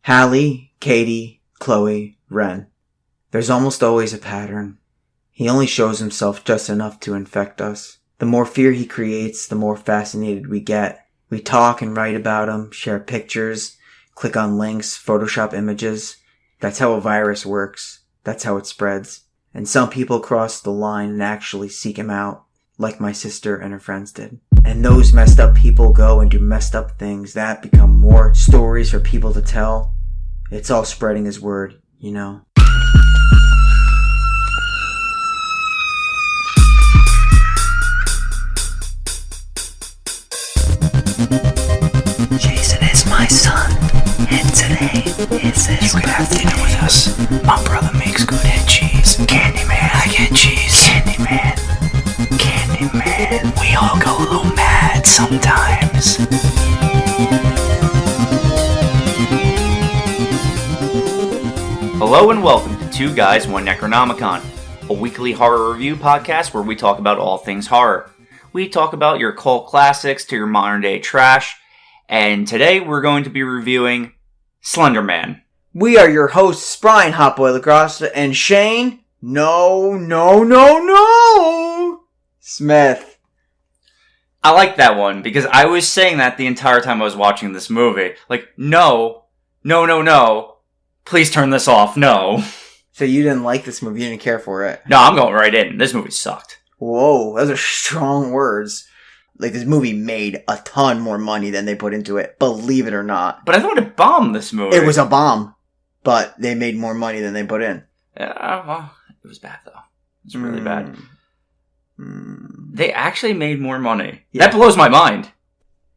Hallie, Katie, Chloe, Ren. There's almost always a pattern. He only shows himself just enough to infect us. The more fear he creates, the more fascinated we get. We talk and write about him, share pictures, click on links, Photoshop images. That's how a virus works. That's how it spreads. And some people cross the line and actually seek him out, like my sister and her friends did. And those messed up people go and do messed up things that become more stories for people to tell. It's all spreading his word, you know. Jason is my son, and today is his You can have dinner with us. My brother makes good head cheese. Candyman, I get cheese. Candyman. We all go a little mad sometimes. Hello and welcome to Two Guys, One Necronomicon, a weekly horror review podcast where we talk about all things horror. We talk about your cult classics to your modern day trash, and today we're going to be reviewing Slender Man. We are your hosts, Brian Hotboy LaGrossa and Shane. No. Smith. I like that one because I was saying that the entire time I was watching this movie. Like, no. Please turn this off, no. So you didn't like this movie, you didn't care for it? No, I'm going right in. This movie sucked. Whoa, those are strong words. Like, this movie made a ton more money than they put into it, believe it or not. But I thought it bombed, this movie. It was a bomb, but they made more money than they put in. Yeah, well, it was bad, though. It was really bad. They actually made more money. Yeah. That blows my mind.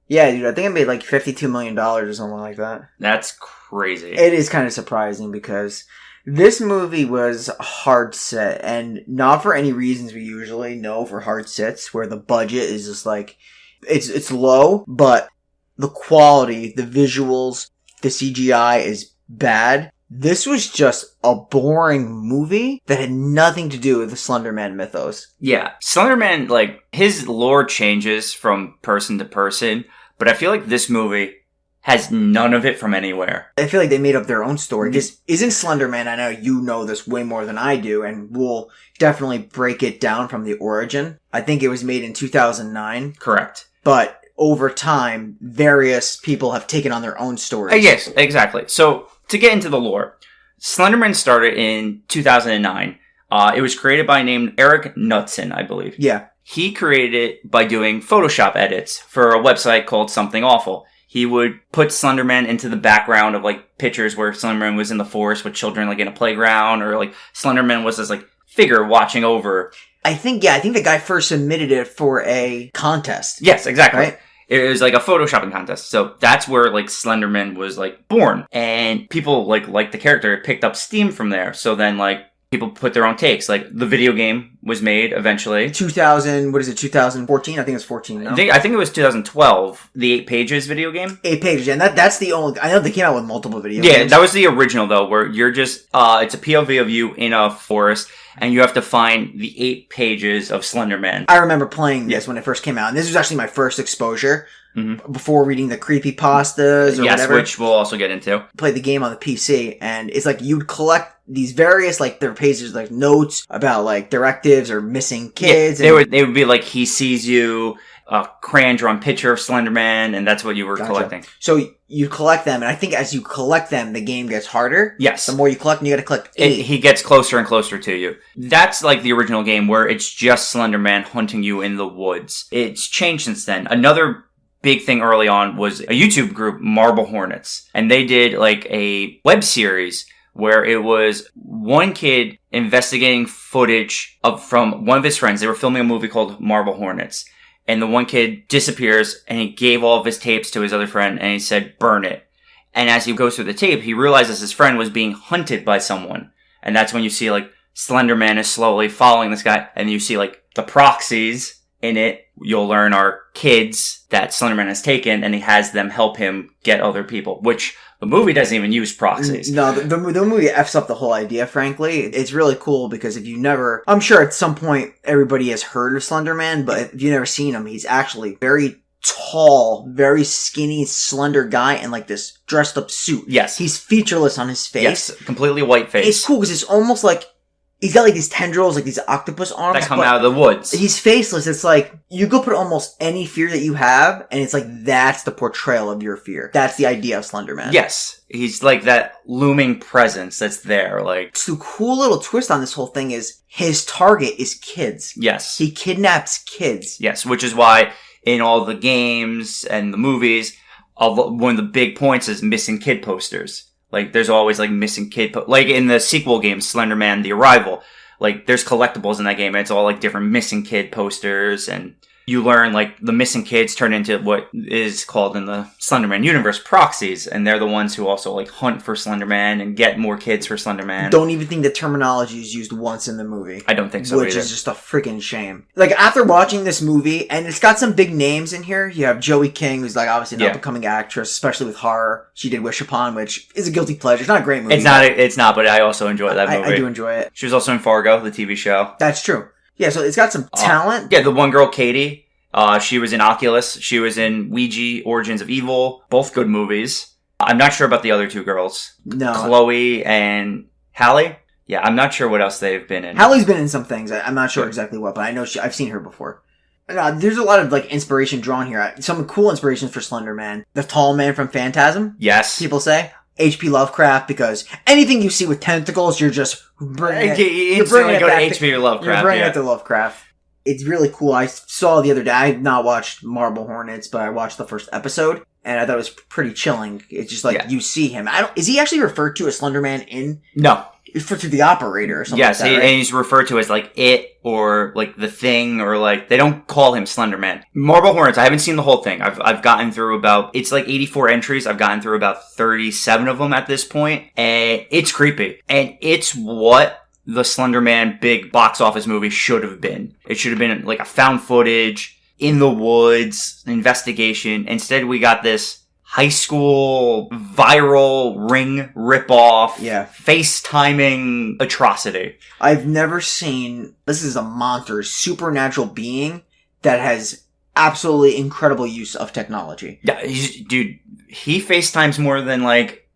Yeah, dude, I think it made like $52 million or something like that. That's crazy. It is kind of surprising because this movie was hard set, and not for any reasons we usually know for hard sets, where the budget is just like, it's low, but the quality, the visuals, the CGI is bad. This was just a boring movie that had nothing to do with the Slender Man mythos. Yeah. Slender Man, like, his lore changes from person to person, but I feel like this movie has none of it from anywhere. I feel like they made up their own story. Because isn't Slender Man, I know you know this way more than I do, and we'll definitely break it down from the origin. I think it was made in 2009. Correct. But over time, various people have taken on their own stories. Yes, exactly. So, to get into the lore, Slender Man started in 2009. It was created by a named Eric Knudsen, I believe. Yeah. He created it by doing Photoshop edits for a website called Something Awful. He would put Slender Man into the background of, like, pictures where Slender Man was in the forest with children, like, in a playground, or, like, Slender Man was this, like, figure watching over. I think the guy first submitted it for a contest. Yes, exactly. Right? It was like a photoshopping contest. So that's where, like, Slender Man was, like, born. And people, like the character. It picked up steam from there. So then, like, people put their own takes. Like, the video game was made eventually. 2014? I think it's 14, no? I think it was 2012. The 8 Pages video game. 8 Pages, and that's the only... I know they came out with multiple video games. Yeah, that was the original, though, where you're just... it's a POV of you in a forest, and you have to find the 8 pages of Slender Man. I remember playing this when it first came out, and this was actually my first exposure before reading the creepypastas or whatever. Yes, which we'll also get into. Played the game on the PC, and it's like you'd collect these various, like, their pages, like, notes about, like, directives or missing kids. Yeah, they would be like, he sees you, a crayon-drawn picture of Slender Man, and that's what you were collecting. So you collect them, and I think as you collect them, the game gets harder. Yes. The more you collect, and you gotta collect 8. He gets closer and closer to you. That's like the original game where it's just Slender Man hunting you in the woods. It's changed since then. Another big thing early on was a YouTube group, Marble Hornets, and they did, like, a web series where it was one kid investigating footage from one of his friends. They were filming a movie called Marble Hornets. And the one kid disappears, and he gave all of his tapes to his other friend, and he said, burn it. And as he goes through the tape, he realizes his friend was being hunted by someone. And that's when you see, like, Slender Man is slowly following this guy, and you see, like, the proxies in it. You'll learn are kids that Slender Man has taken, and he has them help him get other people, which the movie doesn't even use proxies. No, the movie F's up the whole idea, frankly. It's really cool because if you I'm sure at some point everybody has heard of Slender Man, but if you've never seen him, he's actually very tall, very skinny, slender guy in like this dressed up suit. Yes. He's featureless on his face. Yes, completely white face. It's cool because it's almost like he's got like these tendrils, like these octopus arms that come out of the woods. He's faceless. It's like you go put almost any fear that you have, and it's like that's the portrayal of your fear. That's the idea of Slender Man. Yes, he's like that looming presence that's there. Like, so the cool little twist on this whole thing is his target is kids. Yes, he kidnaps kids. Yes, which is why in all the games and the movies, one of the big points is missing kid posters. Like, there's always, like, missing kid like, in the sequel game, Slender Man, The Arrival, like, there's collectibles in that game, and it's all, like, different missing kid posters, and you learn, like, the missing kids turn into what is called in the Slender Man universe, proxies, and they're the ones who also, like, hunt for Slender Man and get more kids for Slender Man. Don't even think the terminology is used once in the movie. I don't think so Which either. is just a freaking shame. Like, after watching this movie, and it's got some big names in here, you have Joey King, who's, like, obviously an up-and-coming actress, especially with horror. She did Wish Upon, which is a guilty pleasure. It's not a great movie. It's not, but I also enjoy that movie. I do enjoy it. She was also in Fargo, the TV show. That's true. Yeah, so it's got some talent. Yeah, the one girl, Katie. She was in Oculus. She was in Ouija, Origins of Evil. Both good movies. I'm not sure about the other two girls. No. Chloe and Hallie? Yeah, I'm not sure what else they've been in. Hallie's been in some things. I'm not sure exactly what, but I know I've seen her before. There's a lot of, like, inspiration drawn here. Some cool inspirations for Slender Man. The tall man from Phantasm. Yes. People say. H.P. Lovecraft, because anything you see with tentacles, you're just bringing it. You're bringing it back to H.P. Lovecraft. You're bringing it to Lovecraft. It's really cool. I saw the other day, I had not watched Marble Hornets, but I watched the first episode, and I thought it was pretty chilling. It's just like, you see him. Is he actually referred to as Slender Man in? No. To the operator or something yes, like that, right? And he's referred to as, like, It, or, like, The Thing, or, like, they don't call him Slender Man. Marble Hornets, I haven't seen the whole thing. I've gotten through about, it's like 84 entries. I've gotten through about 37 of them at this point, and it's creepy. And it's what the Slender Man big box office movie should have been. It should have been, like, a found footage, in the woods, investigation. Instead, we got this high school viral ring ripoff, FaceTiming atrocity. I've never seen, this is a monster, supernatural being that has absolutely incredible use of technology. Yeah, dude, he FaceTimes more than, like,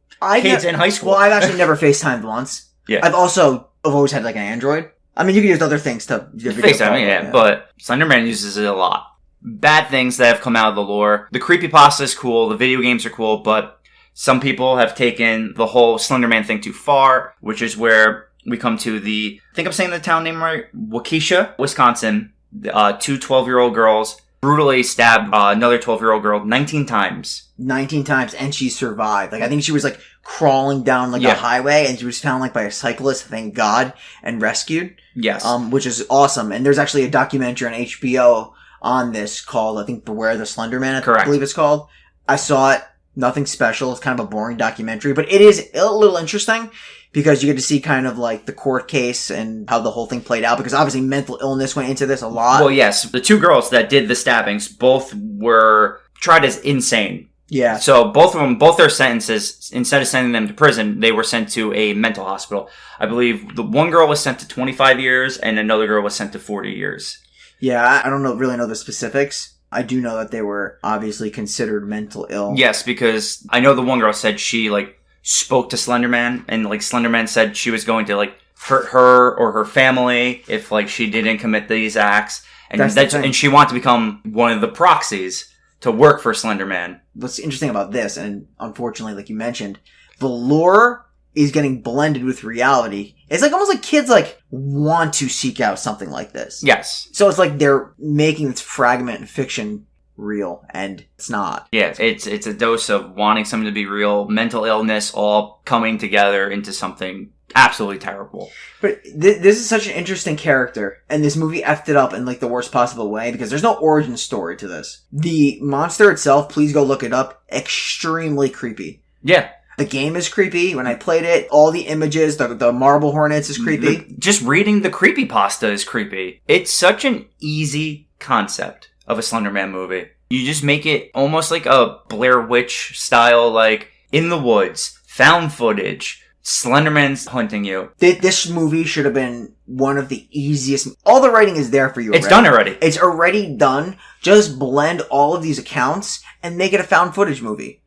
kids in high school. Well, I've actually never FaceTimed once. Yeah. I've always had, like, an Android. I mean, you can use other things to FaceTime, but Slender Man uses it a lot. Bad things that have come out of the lore. The creepypasta is cool, the video games are cool, but some people have taken the whole Slender Man thing too far, which is where we come to I think I'm saying the town name right? Waukesha, Wisconsin. Two 12-year-old girls brutally stabbed another 12-year-old girl 19 times. 19 times, and she survived. Like, I think she was, like, crawling down, like, a highway, and she was found, like, by a cyclist, thank God, and rescued. Yes. Which is awesome. And there's actually a documentary on HBO on this called, I think, Beware the Slender Man, I believe it's called. I saw it. Nothing special. It's kind of a boring documentary, but it is a little interesting because you get to see kind of like the court case and how the whole thing played out, because obviously mental illness went into this a lot. Well, yes. The two girls that did the stabbings both were tried as insane. Yeah. So both of them, both their sentences, instead of sending them to prison, they were sent to a mental hospital. I believe the one girl was sent to 25 years and another girl was sent to 40 years. Yeah, I don't really know the specifics. I do know that they were obviously considered mental ill. Yes, because I know the one girl said she, like, spoke to Slender Man, and, like, Slender Man said she was going to, like, hurt her or her family if, like, she didn't commit these acts. And and she wanted to become one of the proxies to work for Slender Man. What's interesting about this, and unfortunately, like you mentioned, the lore is getting blended with reality. It's like almost like kids like want to seek out something like this. Yes. So it's like they're making this fragment fiction real, and it's not. Yeah, it's a dose of wanting something to be real, mental illness, all coming together into something absolutely terrible. But this is such an interesting character, and this movie effed it up in like the worst possible way because there's no origin story to this. The monster itself, please go look it up, extremely creepy. Yeah. The game is creepy. When I played it, all the images, the Marble Hornets is creepy. Just reading the creepypasta is creepy. It's such an easy concept of a Slender Man movie. You just make it almost like a Blair Witch style, like, in the woods, found footage, Slender Man's hunting you. This movie should have been one of the easiest. All the writing is there for you. It's done already. It's already done. Just blend all of these accounts and make it a found footage movie.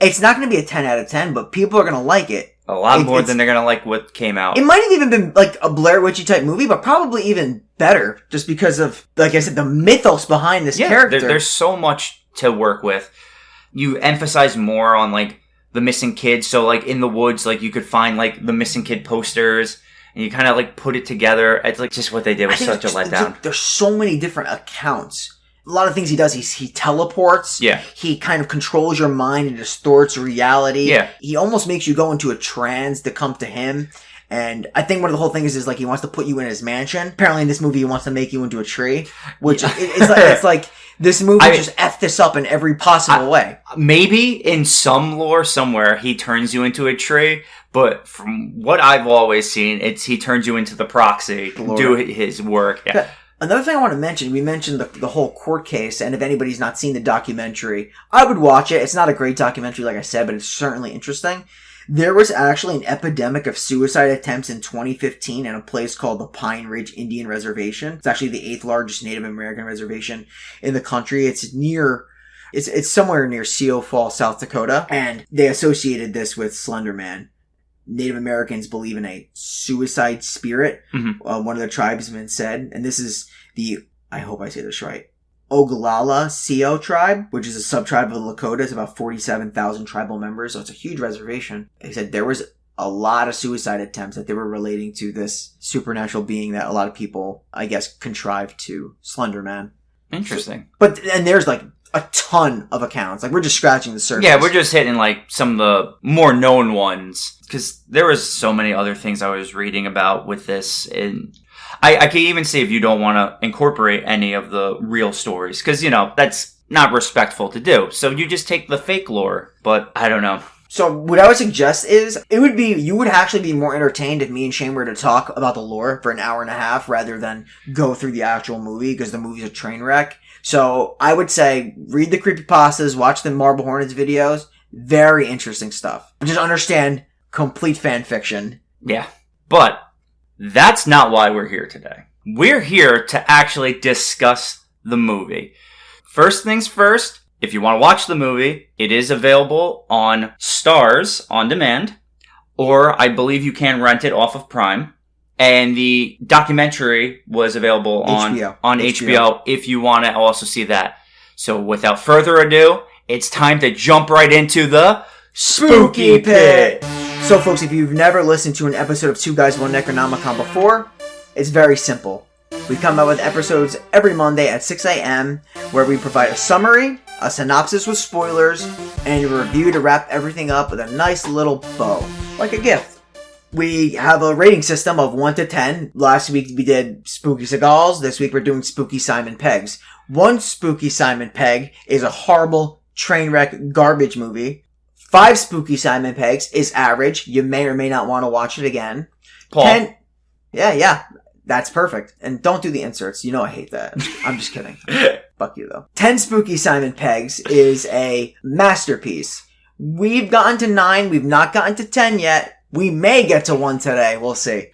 It's not going to be a 10 out of 10, but people are going to like it. A lot more than they're going to like what came out. It might have even been like a Blair Witchy type movie, but probably even better just because of, like I said, the mythos behind this character. There's so much to work with. You emphasize more on like the missing kid. So like in the woods, like you could find like the missing kid posters and you kind of like put it together. It's like just what they did was such a letdown. There's so many different accounts. A lot of things he does, he teleports. Yeah. He kind of controls your mind and distorts reality. Yeah. He almost makes you go into a trance to come to him. And I think one of the whole things is like he wants to put you in his mansion. Apparently in this movie he wants to make you into a tree. Which it's like this movie just F this up in every possible way. Maybe in some lore somewhere he turns you into a tree. But from what I've always seen, he turns you into the proxy, do his work. Yeah. Another thing I want to mention, we mentioned the whole court case, and if anybody's not seen the documentary, I would watch it. It's not a great documentary, like I said, but it's certainly interesting. There was actually an epidemic of suicide attempts in 2015 in a place called the Pine Ridge Indian Reservation. It's actually the 8th largest Native American reservation in the country. It's somewhere near Sioux Falls, South Dakota, and they associated this with Slender Man. Native Americans believe in a suicide spirit. Mm-hmm. One of the tribesmen said, and this is I hope I say this right, Oglala Sioux tribe, which is a sub-tribe of the Lakota. It's about 47,000 tribal members, so it's a huge reservation. They said there was a lot of suicide attempts that they were relating to this supernatural being that a lot of people, I guess, contrived to Slender Man. Interesting. And there's like a ton of accounts. Like, we're just scratching the surface. Yeah, we're just hitting like some of the more known ones. Because there was so many other things I was reading about with this. And I can even see if you don't want to incorporate any of the real stories. Because, that's not respectful to do. So you just take the fake lore. But I don't know. So what I would suggest is, you would actually be more entertained if me and Shane were to talk about the lore for an hour and a half rather than go through the actual movie, because the movie's a train wreck. So I would say, read the creepypastas, watch the Marble Hornets videos. Very interesting stuff. Just understand, complete fan fiction. Yeah. But that's not why we're here today. We're here to actually discuss the movie. First things first, if you want to watch the movie, it is available on Stars On Demand, or I believe you can rent it off of Prime. And the documentary was available on HBO if you want to also see that. So without further ado, it's time to jump right into the Spooky Pit. So folks, if you've never listened to an episode of Two Guys One Necronomicon before, it's very simple. We come out with episodes every Monday at 6 a.m. where we provide a summary, a synopsis with spoilers, and a review to wrap everything up with a nice little bow, like a gift. We have a rating system of 1 to 10. Last week we did Spooky Seagulls. This week we're doing Spooky Simon Peggs. 1 Spooky Simon Pegg is a horrible train wreck garbage movie. 5 Spooky Simon Peggs is average. You may or may not want to watch it again. Paul. 10... Yeah. That's perfect. And don't do the inserts. You know I hate that. I'm just kidding. Fuck you, though. 10 Spooky Simon Peggs is a masterpiece. We've gotten to 9. We've not gotten to 10 yet. We may get to 1 today. We'll see.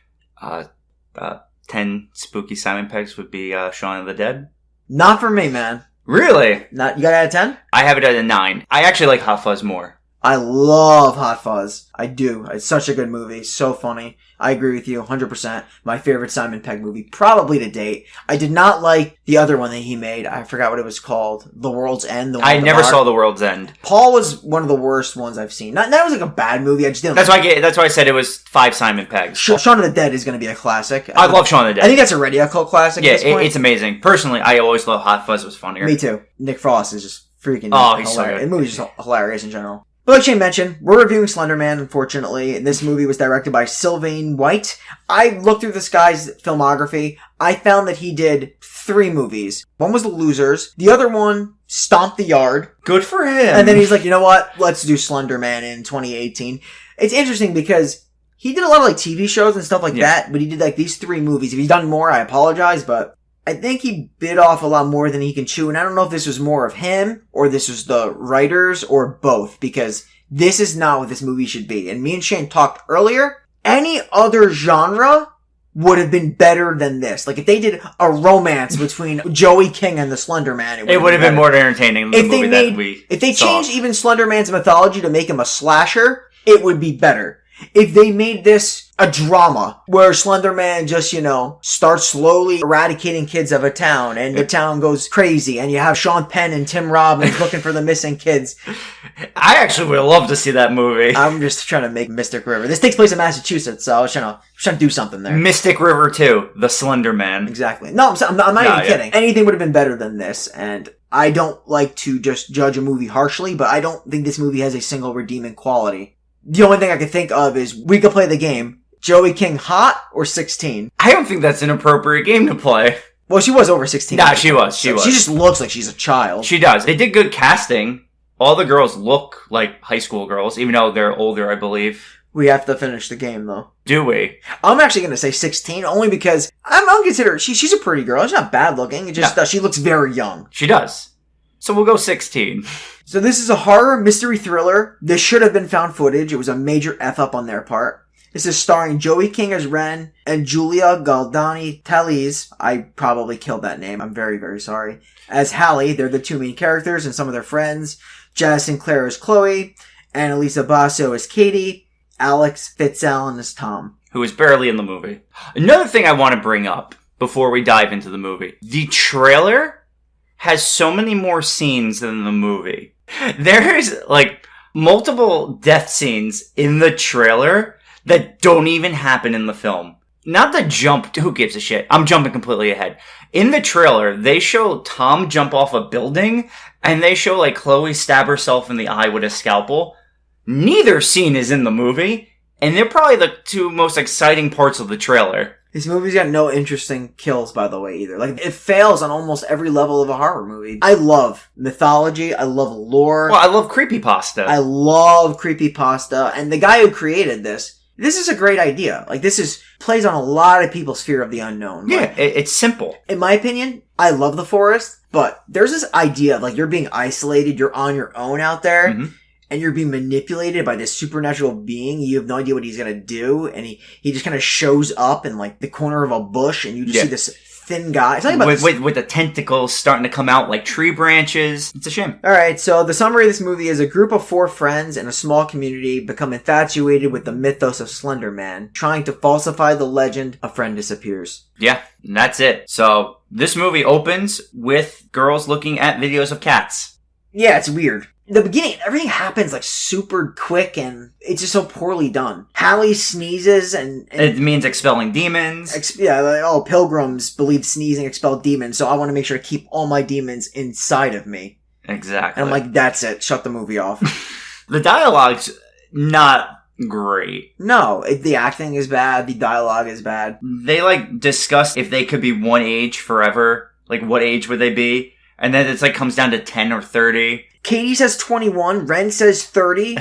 10 Spooky Simon Peggs would be Shaun of the Dead? Not for me, man. Really? Not. You got it at 10? I have it at a 9. I actually like Hot Fuzz more. I love Hot Fuzz. I do. It's such a good movie. So funny. I agree with you 100%. My favorite Simon Pegg movie, probably to date. I did not like the other one that he made. I forgot what it was called. The World's End. I never saw The World's End. Paul was one of the worst ones I've seen. Not that was like a bad movie. I just didn't. That's why I said it was 5 Simon Peggs. Shaun of the Dead is going to be a classic. I love Shaun of the Dead. I think that's already a cult classic. Yeah, at this point. It's amazing. Personally, I always thought Hot Fuzz was funnier. Me too. Nick Frost is just freaking. He's hilarious. so good. The movie's just hilarious in general. But like Shane mentioned, we're reviewing Slender Man, unfortunately. This movie was directed by Sylvain White. I looked through this guy's filmography. I found that he did 3 movies. One was The Losers. The other one, Stomp the Yard. Good for him. And then he's like, you know what? Let's do Slender Man in 2018. It's interesting because he did a lot of like TV shows and stuff like that, but he did like these 3 movies. If he's done more, I apologize, but I think he bit off a lot more than he can chew, and I don't know if this was more of him, or this was the writers, or both, because this is not what this movie should be. And me and Shane talked earlier, any other genre would have been better than this. Like, if they did a romance between Joey King and the Slender Man, it would have been more entertaining than the movie that we If they saw. changed even Slender Man's mythology to make him a slasher, it would be better. If they made this a drama where Slender Man just, starts slowly eradicating kids of a town and the town goes crazy and you have Sean Penn and Tim Robbins looking for the missing kids. I actually would love to see that movie. I'm just trying to make Mystic River. This takes place in Massachusetts, so I was trying to do something there. Mystic River 2, The Slender Man. Exactly. No, I'm not even kidding. Anything would have been better than this, and I don't like to just judge a movie harshly, but I don't think this movie has a single redeeming quality. The only thing I can think of is we could play the game. Joey King hot or 16? I don't think that's an appropriate game to play. Well, she was over 16. Nah, she was. She just looks like she's a child. She does. They did good casting. All the girls look like high school girls, even though they're older, I believe. We have to finish the game, though. Do we? I'm actually going to say 16, only because I'm considering she's a pretty girl. She's not bad looking. It just she looks very young. She does. So we'll go 16. So this is a horror mystery thriller. This should have been found footage. It was a major F-up on their part. This is starring Joey King as Ren and Julia Galdani Talese. I probably killed that name. I'm very, very sorry. As Hallie. They're the two main characters and some of their friends. Jazz Sinclair as Chloe. And Elisa Basso as Katie. Alex Fitzallen as Tom. Who is barely in the movie. Another thing I want to bring up before we dive into the movie. The trailer has so many more scenes than the movie. There's, multiple death scenes in the trailer that don't even happen in the film. Not the jump, who gives a shit? I'm jumping completely ahead. In the trailer, they show Tom jump off a building, and they show, Chloe stab herself in the eye with a scalpel. Neither scene is in the movie, and they're probably the two most exciting parts of the trailer. This movie's got no interesting kills, by the way, either. It fails on almost every level of a horror movie. I love mythology. I love lore. Well, I love creepypasta. I love creepypasta. And the guy who created this is a great idea. This plays on a lot of people's fear of the unknown. Yeah, it's simple. In my opinion, I love the forest, but there's this idea of, you're being isolated, you're on your own out there. Mm-hmm. And you're being manipulated by this supernatural being. You have no idea what he's gonna do. And he just kind of shows up in the corner of a bush and you just see this thin guy. It's about with the tentacles starting to come out like tree branches. It's a shame. Alright, so the summary of this movie is a group of 4 friends in a small community become infatuated with the mythos of Slender Man. Trying to falsify the legend, a friend disappears. Yeah, and that's it. So this movie opens with girls looking at videos of cats. Yeah, it's weird. In the beginning, everything happens super quick and it's just so poorly done. Hallie sneezes and it means expelling demons. Pilgrims believe sneezing expel demons, so I want to make sure to keep all my demons inside of me. Exactly. And I'm that's it. Shut the movie off. The dialogue's not great. No, the acting is bad. The dialogue is bad. They discuss if they could be one age forever. What age would they be? And then it's comes down to 10 or 30. Katie says 21, Ren says 30,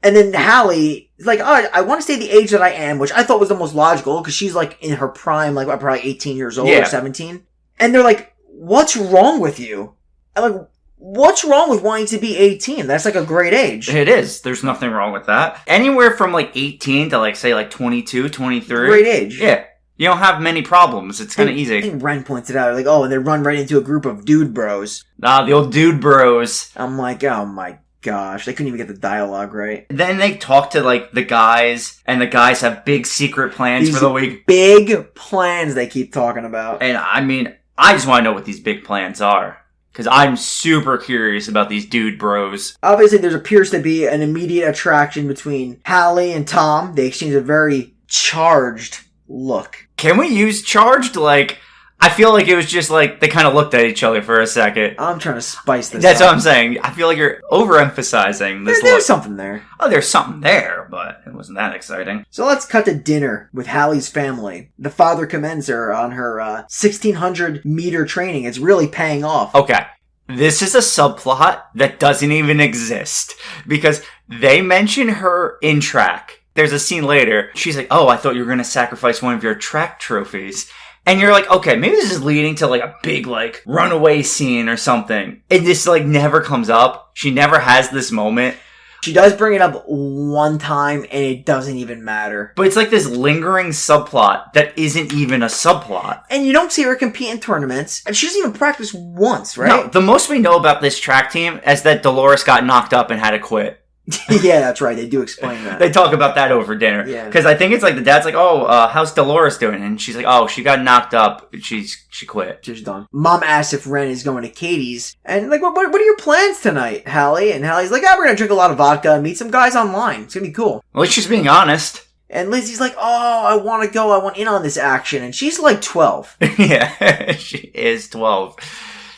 and then Hallie is I want to stay the age that I am, which I thought was the most logical, because she's in her prime, probably 18 years old or 17. And they're what's wrong with you? I'm what's wrong with wanting to be 18? That's a great age. It is. There's nothing wrong with that. Anywhere from 18 to say 22, 23. Great age. Yeah. You don't have many problems. It's kind of easy. I think Ren pointed out, and they run right into a group of dude bros. The old dude bros. I'm oh my gosh, they couldn't even get the dialogue right. Then they talk to, the guys, and the guys have big secret plans for the week. Big plans they keep talking about. And, I just want to know what these big plans are. Because I'm super curious about these dude bros. Obviously, there appears to be an immediate attraction between Hallie and Tom. They exchange a very charged look. Can we use charged? I feel it was just they kind of looked at each other for a second. I'm trying to spice this That's up. what I'm saying. I feel you're overemphasizing this There's look. something there. Oh, there's something there, but it wasn't that exciting. So let's cut to dinner with Hallie's family. The father commends her on her 1,600 meter training. It's really paying off. Okay. This is a subplot that doesn't even exist. Because they mention her in track. There's a scene later. She's oh, I thought you were going to sacrifice one of your track trophies. And you're okay, maybe this is leading to a big runaway scene or something. It just never comes up. She never has this moment. She does bring it up one time, and it doesn't even matter. But it's like this lingering subplot that isn't even a subplot. And you don't see her compete in tournaments, and she doesn't even practice once, right? No, the most we know about this track team is that Dolores got knocked up and had to quit. Yeah, that's right. They do explain that. They talk about that over dinner. Yeah. Because I think it's like the dad's like, oh, how's Dolores doing? And she's like, oh, she got knocked up. She quit. She's done. Mom asks if Ren is going to Katie's. And like, what are your plans tonight, Hallie? And Hallie's like, we're going to drink a lot of vodka and meet some guys online. It's going to be cool. Well, she's being honest. And Lizzie's like, I want to go. I want in on this action. And she's like 12. Yeah, she is 12.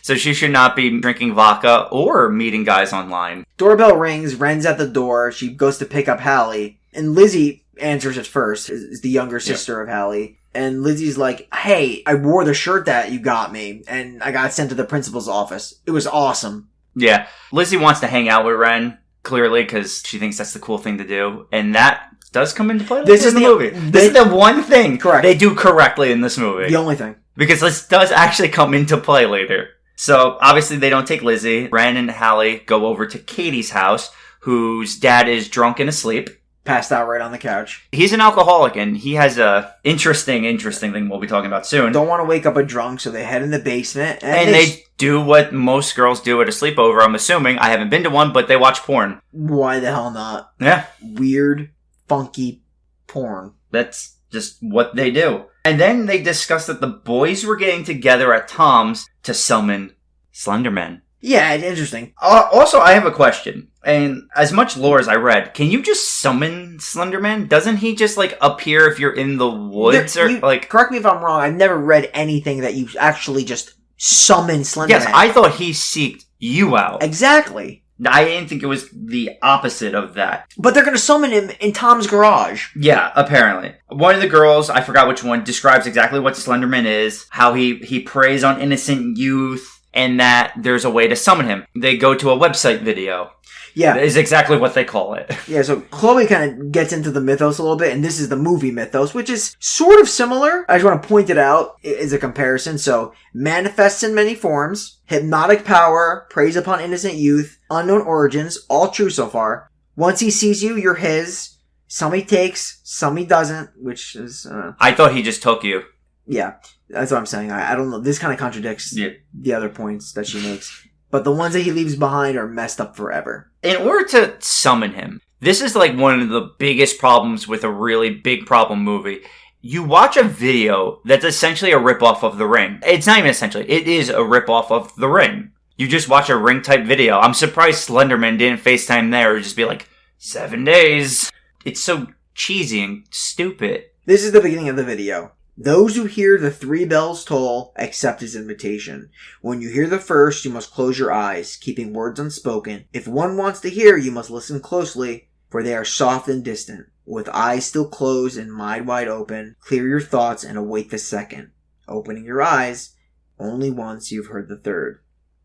So she should not be drinking vodka or meeting guys online. Doorbell rings. Ren's at the door. She goes to pick up Hallie. And Lizzie answers it first. Is the younger sister of Hallie. And Lizzie's like, hey, I wore the shirt that you got me. And I got sent to the principal's office. It was awesome. Yeah. Lizzie wants to hang out with Ren, clearly, because she thinks that's the cool thing to do. And that does come into play in the movie. This is the one thing they do correctly in this movie. The only thing. Because this does actually come into play later. So, obviously, they don't take Lizzie. Ren and Hallie go over to Katie's house, whose dad is drunk and asleep. Passed out right on the couch. He's an alcoholic, and he has a interesting thing we'll be talking about soon. Don't want to wake up a drunk, so they head in the basement. And they do what most girls do at a sleepover, I'm assuming. I haven't been to one, but they watch porn. Why the hell not? Yeah. Weird, funky porn. That's just what they do. And then they discuss that the boys were getting together at Tom's to summon Slender Man. Yeah, it's interesting. Also, I have a question. And as much lore as I read, can you just summon Slender Man? Doesn't he just, like, appear if you're in the woods? Correct me if I'm wrong. I've never read anything that you actually just summon Slender Man. Yes, I thought he seeked you out. Exactly. I didn't think it was the opposite of that. But they're going to summon him in Tom's garage. Yeah, apparently. One of the girls, I forgot which one, describes exactly what Slenderman is, how he preys on innocent youth, and that there's a way to summon him. They go to a website video. Yeah. Is exactly what they call it. Yeah, so Chloe kind of gets into the mythos a little bit, and this is the movie mythos, which is sort of similar. I just want to point it out as a comparison. So, manifests in many forms, hypnotic power, preys upon innocent youth, unknown origins, all true so far. Once he sees you, you're his. Some he takes, some he doesn't, which is... I thought he just took you. Yeah, that's what I'm saying. I don't know. This kind of contradicts the other points that she makes. But the ones that he leaves behind are messed up forever. In order to summon him, this is like one of the biggest problems with a really big problem movie. You watch a video that's essentially a ripoff of The Ring. It's not even essentially. It is a ripoff of The Ring. You just watch a Ring type video. I'm surprised Slenderman didn't FaceTime there or just be like, 7 days. It's so cheesy and stupid. This is the beginning of the video. Those who hear the 3 bells toll accept his invitation. When you hear the first, you must close your eyes, keeping words unspoken. If one wants to hear, you must listen closely, for they are soft and distant. With eyes still closed and mind wide open, clear your thoughts and await the second. Opening your eyes, only once you've heard the third.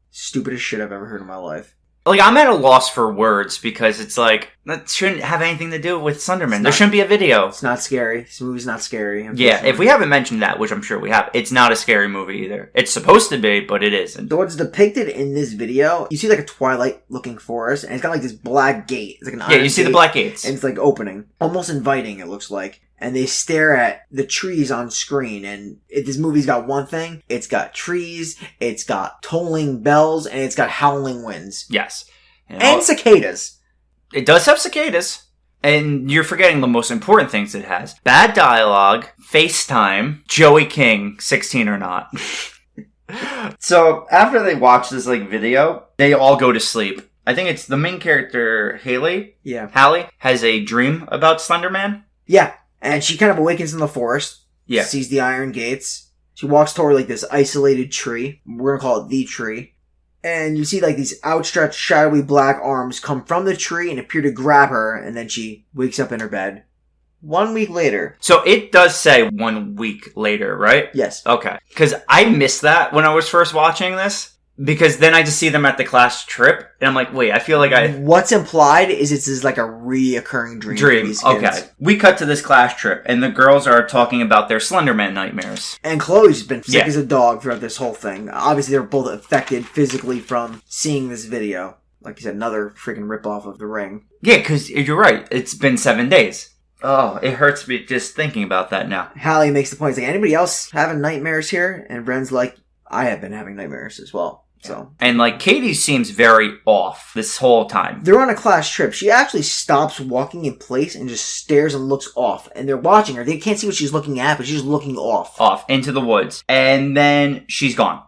Stupidest shit I've ever heard in my life. Like, I'm at a loss for words because it's like, that shouldn't have anything to do with Slenderman. There shouldn't be a video. It's not scary. This movie's not scary. Yeah, if we haven't mentioned that, which I'm sure we have, it's not a scary movie either. It's supposed to be, but it isn't. So what's depicted in this video, you see like a Twilight-looking forest, and it's got like this black gate. It's like an iron you see gate, the black gates. And it's like opening. Almost inviting, it looks like. And they stare at the trees on screen. And if this movie's got one thing, it's got trees, it's got tolling bells, and it's got howling winds. Yes. And cicadas. It does have cicadas. And you're forgetting the most important things it has. Bad dialogue, FaceTime, Joey King, 16 or not. So, after they watch this, like, video, they all go to sleep. I think it's the main character, Hallie, has a dream about Slender Man. Yeah. And she kind of awakens in the forest. Yeah. Sees the iron gates. She walks toward, like, this isolated tree. We're gonna call it the tree. And you see, like, these outstretched, shadowy black arms come from the tree and appear to grab her, and then she wakes up in her bed. 1 week later. So it does say 1 week later, right? Yes. Okay. Because I missed that when I was first watching this. Because then I just see them at the class trip, and I'm like, wait, I feel like What's implied is it's like a reoccurring dream. For these kids. Okay. We cut to this class trip, and the girls are talking about their Slenderman nightmares. And Chloe's been sick as a dog throughout this whole thing. Obviously, they're both affected physically from seeing this video. Like you said, another freaking ripoff of The Ring. Yeah, because you're right. It's been 7 days. Oh, it hurts me just thinking about that now. Hallie makes the point, he's like, anybody else having nightmares here? And Ren's like, I have been having nightmares as well. So, and like Katie seems very off this whole time. They're on a class trip. She actually stops walking in place and just stares and looks off. And they're watching her. They can't see what she's looking at, but she's looking off. Off into the woods. And then she's gone.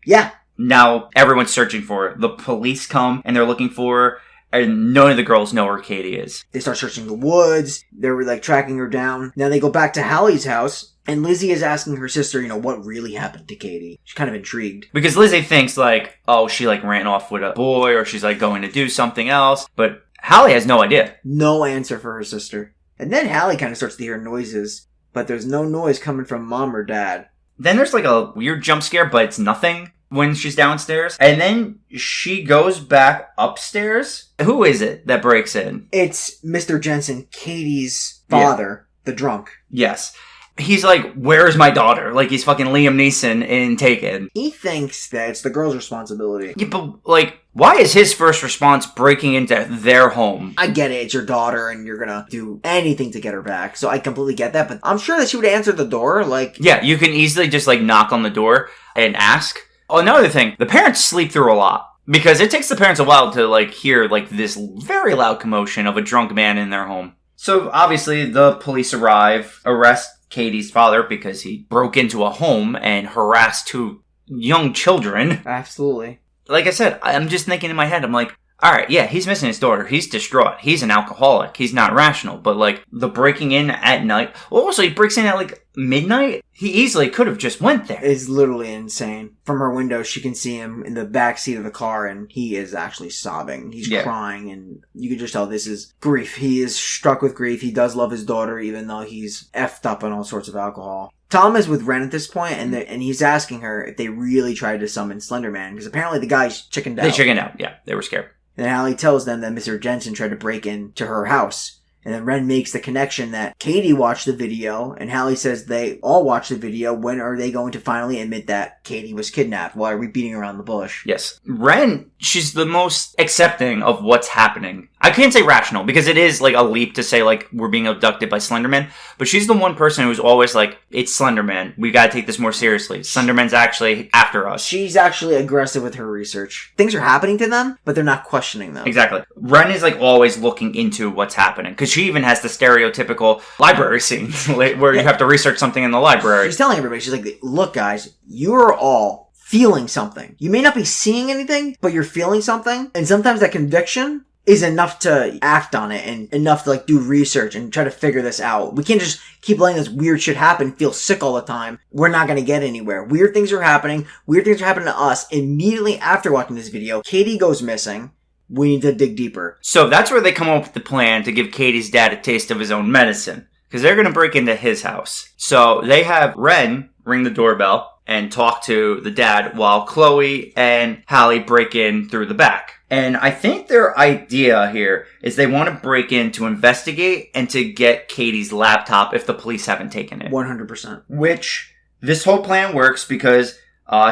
Yeah. Now everyone's searching for her. The police come and they're looking for her. And none of the girls know where Katie is. They start searching the woods. They're like tracking her down. Now they go back to Hallie's house. And Lizzie is asking her sister, what really happened to Katie. She's kind of intrigued. Because Lizzie thinks she ran off with a boy or she's going to do something else. But Hallie has no idea. No answer for her sister. And then Hallie kind of starts to hear noises. But there's no noise coming from mom or dad. Then there's a weird jump scare, but it's nothing when she's downstairs. And then she goes back upstairs. Who is it that breaks in? It's Mr. Jensen, Katie's father, the drunk. Yes. He's like, where's my daughter? Like, he's fucking Liam Neeson in Taken. He thinks that it's the girl's responsibility. Yeah, but, why is his first response breaking into their home? I get it, it's your daughter, and you're gonna do anything to get her back, so I completely get that, but I'm sure that she would answer the door, Yeah, you can easily just, knock on the door and ask. Oh, another thing, the parents sleep through a lot. Because it takes the parents a while to, hear, this very loud commotion of a drunk man in their home. So, obviously, the police arrive, arrest Katie's father because he broke into a home and harassed 2 young children. Absolutely. Like I said, I'm just thinking in my head, I'm like, alright, yeah, he's missing his daughter. He's distraught. He's an alcoholic. He's not rational. But, the breaking in at night. Well, also, he breaks in at, midnight? He easily could have just went there. It's literally insane. From her window, she can see him in the back seat of the car, and he is actually sobbing. He's crying, and you can just tell this is grief. He is struck with grief. He does love his daughter, even though he's effed up on all sorts of alcohol. Tom is with Ren at this point, and he's asking her if they really tried to summon Slender Man, because apparently the guys chickened out. They chickened out, yeah. They were scared. And Hallie tells them that Mr. Jensen tried to break into her house. And then Ren makes the connection that Katie watched the video, and Hallie says they all watched the video. When are they going to finally admit that Katie was kidnapped? Why are we beating around the bush? Yes. Ren, she's the most accepting of what's happening. I can't say rational, because it is, a leap to say, we're being abducted by Slender Man. But she's the one person who's always it's Slender Man. We gotta take this more seriously. Slender Man's actually after us. She's actually aggressive with her research. Things are happening to them, but they're not questioning them. Exactly. Ren is, always looking into what's happening. Because she even has the stereotypical library scene, where you have to research something in the library. She's telling everybody, she's like, look guys, you're all feeling something. You may not be seeing anything, but you're feeling something. And sometimes that conviction is enough to act on it and enough to do research and try to figure this out. We can't just keep letting this weird shit happen, feel sick all the time. We're not going to get anywhere. Weird things are happening. Weird things are happening to us. Immediately after watching this video, Katie goes missing. We need to dig deeper. So that's where they come up with the plan to give Katie's dad a taste of his own medicine. Because they're going to break into his house. So they have Ren ring the doorbell and talk to the dad while Chloe and Hallie break in through the back. And I think their idea here is they want to break in to investigate and to get Katie's laptop if the police haven't taken it. 100%. Which, this whole plan works because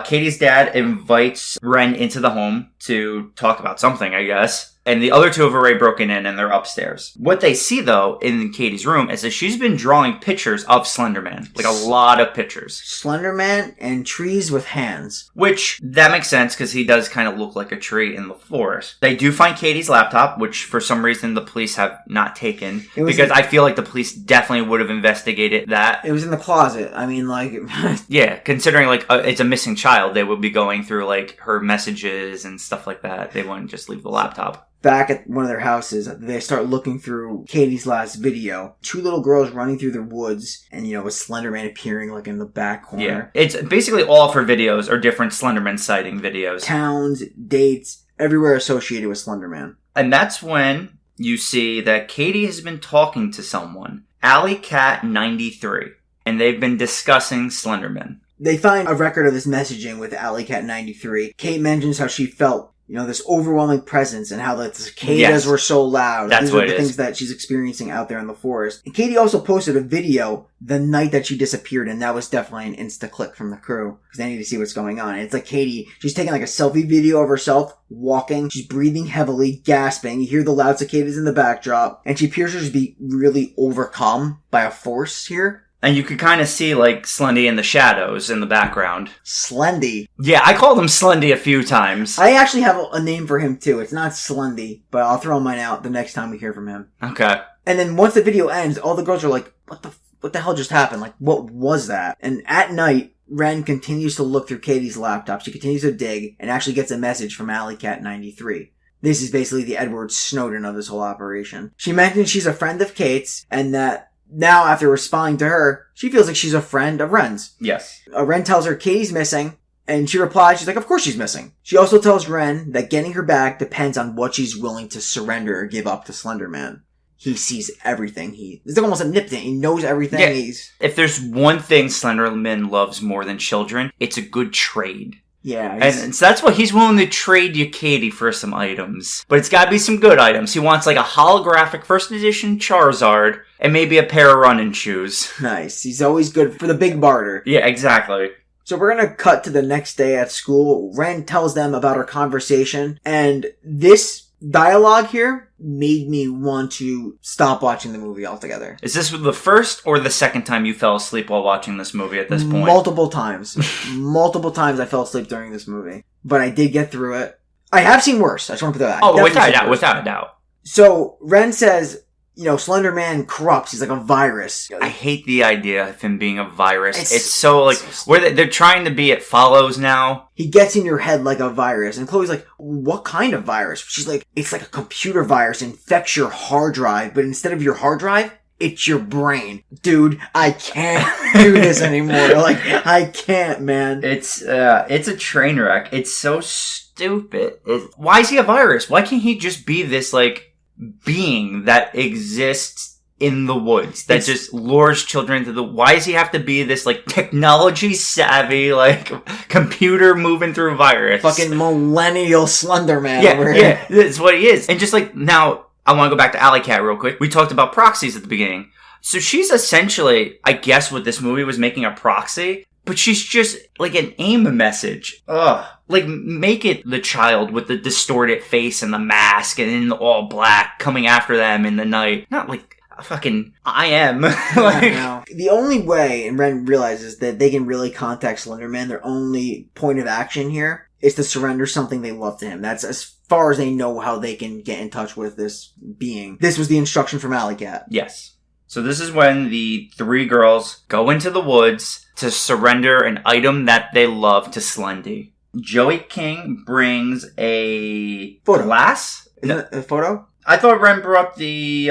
Katie's dad invites Ren into the home to talk about something, I guess. And the other 2 have already broken in and they're upstairs. What they see, though, in Katie's room is that she's been drawing pictures of Slender Man. A lot of pictures. Slender Man and trees with hands. Which, that makes sense because he does kind of look like a tree in the forest. They do find Katie's laptop, which for some reason the police have not taken. Because I feel like the police definitely would have investigated that. It was in the closet. I mean, yeah, considering, it's a missing child, they would be going through, her messages and stuff like that. They wouldn't just leave the laptop. Back at one of their houses, they start looking through Katie's last video. 2 little girls running through the woods, and, a Slender Man appearing, in the back corner. Yeah. It's basically all of her videos are different Slender Man sighting videos. Towns, dates, everywhere associated with Slender Man. And that's when you see that Katie has been talking to someone, Alley Cat 93, and they've been discussing Slender Man. They find a record of this messaging with Alley Cat 93. Kate mentions how she felt this overwhelming presence and how the cicadas were so loud. That's These what are the it is. things that she's experiencing out there in the forest. And Katie also posted a video the night that she disappeared, and that was definitely an insta-click from the crew because they need to see what's going on. And it's like Katie, she's taking like a selfie video of herself walking. She's breathing heavily, gasping. You hear the loud cicadas in the backdrop, and she appears to be really overcome by a force here. And you could kind of see, like, Slendy in the shadows in the background. Slendy. Yeah, I called him Slendy a few times. I actually have a name for him, too. It's not Slendy, but I'll throw mine out the next time we hear from him. Okay. And then once the video ends, all the girls are like, what the hell just happened? Like, what was that? And at night, Ren continues to look through Katie's laptop. She continues to dig and actually gets a message from AlleyCat93. This is basically the Edward Snowden of this whole operation. She mentions she's a friend of Kate's and that now, after responding to her, she feels like she's a friend of Ren's. Yes. Ren tells her Katie's missing, and she replies, she's like, of course she's missing. She also tells Ren that getting her back depends on what she's willing to surrender or give up to Slender Man. He sees everything. It's like almost omnipotent. He knows everything. Yeah. If there's one thing Slender Man loves more than children, it's a good trade. Yeah. And so that's what he's willing to trade you, Katie, for some items. But it's gotta be some good items. He wants like a holographic first edition Charizard and maybe a pair of running shoes. Nice. He's always good for the big barter. Yeah, exactly. So we're gonna cut to the next day at school. Ren tells them about her conversation, and this dialogue here made me want to stop watching the movie altogether. Is this the first or the second time you fell asleep while watching this movie at this point? Multiple times. Multiple times I fell asleep during this movie. But I did get through it. I have seen worse. I just want to put that out. Oh, without a doubt. So, Ren says, Slender Man corrupts. He's like a virus. I hate the idea of him being a virus. It's so like, where they're trying to be, it follows now. He gets in your head like a virus. And Chloe's like, what kind of virus? She's like, it's like a computer virus, infects your hard drive, but instead of your hard drive, it's your brain. Dude, I can't do this anymore. Like, I can't, man. It's a train wreck. It's so stupid. Why is he a virus? Why can't he just be this, like, being that exists in the woods that just lures children into why does he have to be this like technology savvy like computer moving through virus? Fucking millennial Slender Man. Yeah, that's what he is. And just like now I want to go back to Alley Cat real quick. We talked about proxies at the beginning. So she's essentially, I guess what this movie was making a proxy, but she's just like an AIM message. Ugh. Like, make it the child with the distorted face and the mask and in the all black coming after them in the night. Not like fucking I am. Like, the only way, and Ren realizes that they can really contact Slender Man, their only point of action here is to surrender something they love to him. That's as far as they know how they can get in touch with this being. This was the instruction from Alley Cat. Yes. So this is when the three girls go into the woods to surrender an item that they love to Slendy. Joey King brings a photo. Glass? Isn't it a photo? I thought Ren brought the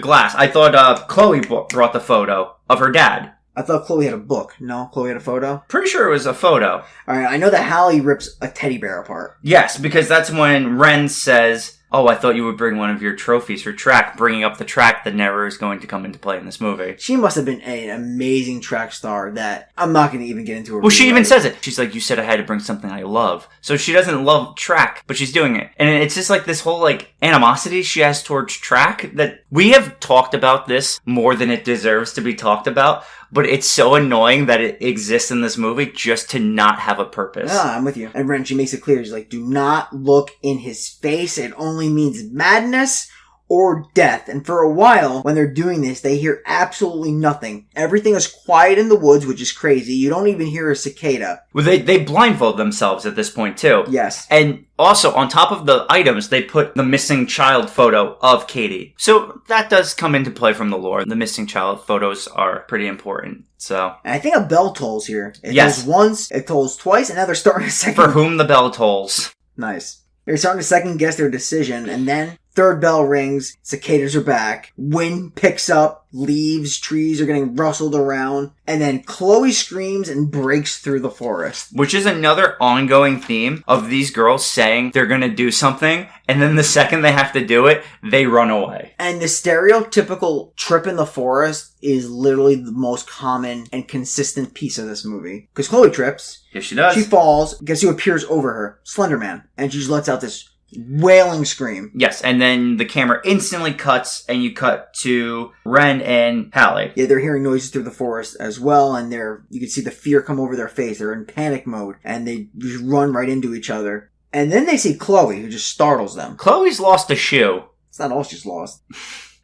glass. I thought Chloe brought the photo of her dad. I thought Chloe had a book. No, Chloe had a photo? Pretty sure it was a photo. Alright, I know that Hallie rips a teddy bear apart. Yes, because that's when Ren says, oh, I thought you would bring one of your trophies for track, bringing up the track that never is going to come into play in this movie. She must have been an amazing track star that I'm not going to even get into her. Well, she even says it. She's like, you said I had to bring something I love. So she doesn't love track, but she's doing it. And it's just like this whole like animosity she has towards track that we have talked about this more than it deserves to be talked about. But it's so annoying that it exists in this movie just to not have a purpose. Yeah, I'm with you. And Ren, she makes it clear. She's like, do not look in his face. It only means madness or death. And for a while, when they're doing this, they hear absolutely nothing. Everything is quiet in the woods, which is crazy. You don't even hear a cicada. Well, they blindfold themselves at this point, too. Yes. And also, on top of the items, they put the missing child photo of Katie. So that does come into play from the lore. The missing child photos are pretty important. So, and I think a bell tolls here. It yes. tolls once, it tolls twice, and now they're starting to second. For whom the bell tolls. Nice. They're starting to second guess their decision, and then Third bell rings, cicadas are back, wind picks up, leaves, trees are getting rustled around, and then Chloe screams and breaks through the forest. Which is another ongoing theme of these girls saying they're gonna do something, and then the second they have to do it, they run away. And the stereotypical trip in the forest is literally the most common and consistent piece of this movie. Because Chloe trips. Yes, she does. She falls. Guess who appears over her? Slender Man. And she just lets out this wailing scream. Yes, and then the camera instantly cuts, and you cut to Ren and Hallie. Yeah, they're hearing noises through the forest as well, and you can see the fear come over their face. They're in panic mode, and they just run right into each other. And then they see Chloe, who just startles them. Chloe's lost a shoe. It's not all she's lost.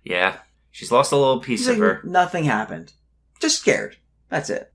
Yeah, she's lost a little piece of her. Nothing happened. Just scared. That's it.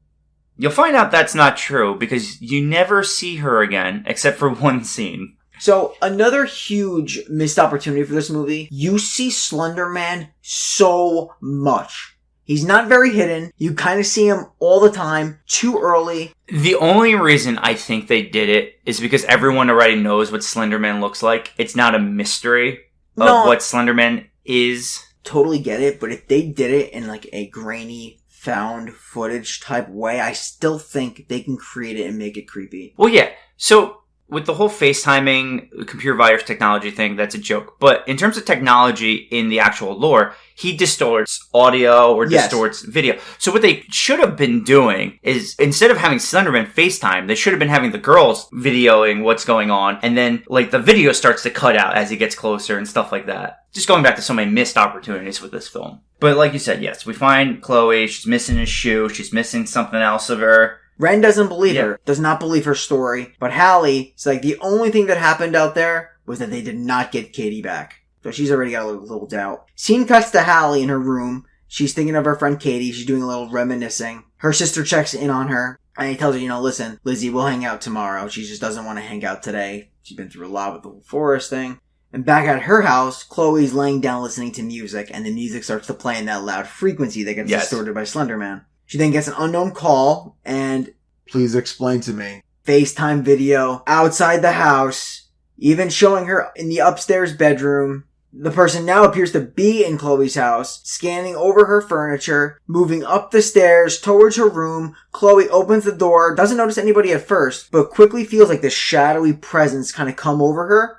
You'll find out that's not true, because you never see her again, except for one scene. So, another huge missed opportunity for this movie. You see Slender Man so much. He's not very hidden. You kind of see him all the time, too early. The only reason I think they did it is because everyone already knows what Slender Man looks like. It's not a mystery of what Slender Man is. Totally get it, but if they did it in like a grainy, found footage type way, I still think they can create it and make it creepy. Well, yeah. So, with the whole FaceTiming, computer virus technology thing, that's a joke. But in terms of technology in the actual lore, he distorts audio or distorts video. So what they should have been doing is, instead of having Slenderman FaceTime, they should have been having the girls videoing what's going on. And then, like, the video starts to cut out as he gets closer and stuff like that. Just going back to so many missed opportunities with this film. But like you said, yes, we find Chloe. She's missing a shoe. She's missing something else of her. Ren doesn't believe her, does not believe her story, but Hallie is like, the only thing that happened out there was that they did not get Katie back. So she's already got a little doubt. Scene cuts to Hallie in her room. She's thinking of her friend Katie. She's doing a little reminiscing. Her sister checks in on her, and he tells her, listen, Lizzie, we'll hang out tomorrow. She just doesn't want to hang out today. She's been through a lot with the whole forest thing. And back at her house, Chloe's laying down listening to music, and the music starts to play in that loud frequency that gets distorted by Slender Man. She then gets an unknown call, and please explain to me. FaceTime video outside the house, even showing her in the upstairs bedroom. The person now appears to be in Chloe's house, scanning over her furniture, moving up the stairs towards her room. Chloe opens the door, doesn't notice anybody at first, but quickly feels like this shadowy presence kind of come over her.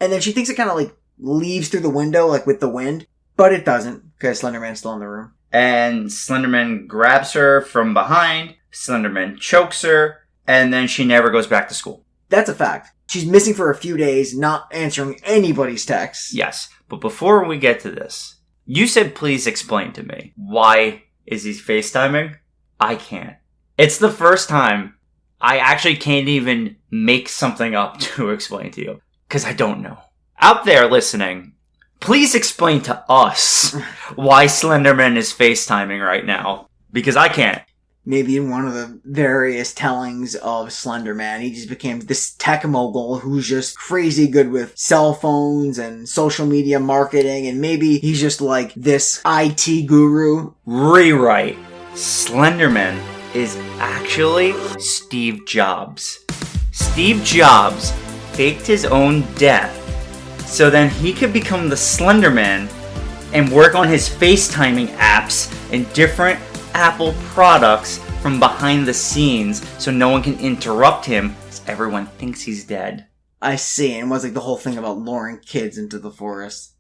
And then she thinks it kind of like leaves through the window, like with the wind, but it doesn't, because Slenderman's still in the room. And Slenderman grabs her from behind. Slenderman chokes her, and then she never goes back to school. That's a fact. She's missing for a few days, not answering anybody's texts. Yes, but before we get to this, you said please explain to me. Why is he FaceTiming? I can't. It's the first time I actually can't even make something up to explain to you, because I don't know. Out there listening, please explain to us why Slenderman is FaceTiming right now, because I can't. Maybe in one of the various tellings of Slender Man, he just became this tech mogul who's just crazy good with cell phones and social media marketing, and maybe he's just like this IT guru. Rewrite. Slenderman is actually Steve Jobs. Steve Jobs faked his own death so then he could become the Slender Man and work on his FaceTiming apps and different Apple products from behind the scenes so no one can interrupt him as everyone thinks he's dead. I see, and it was like the whole thing about luring kids into the forest.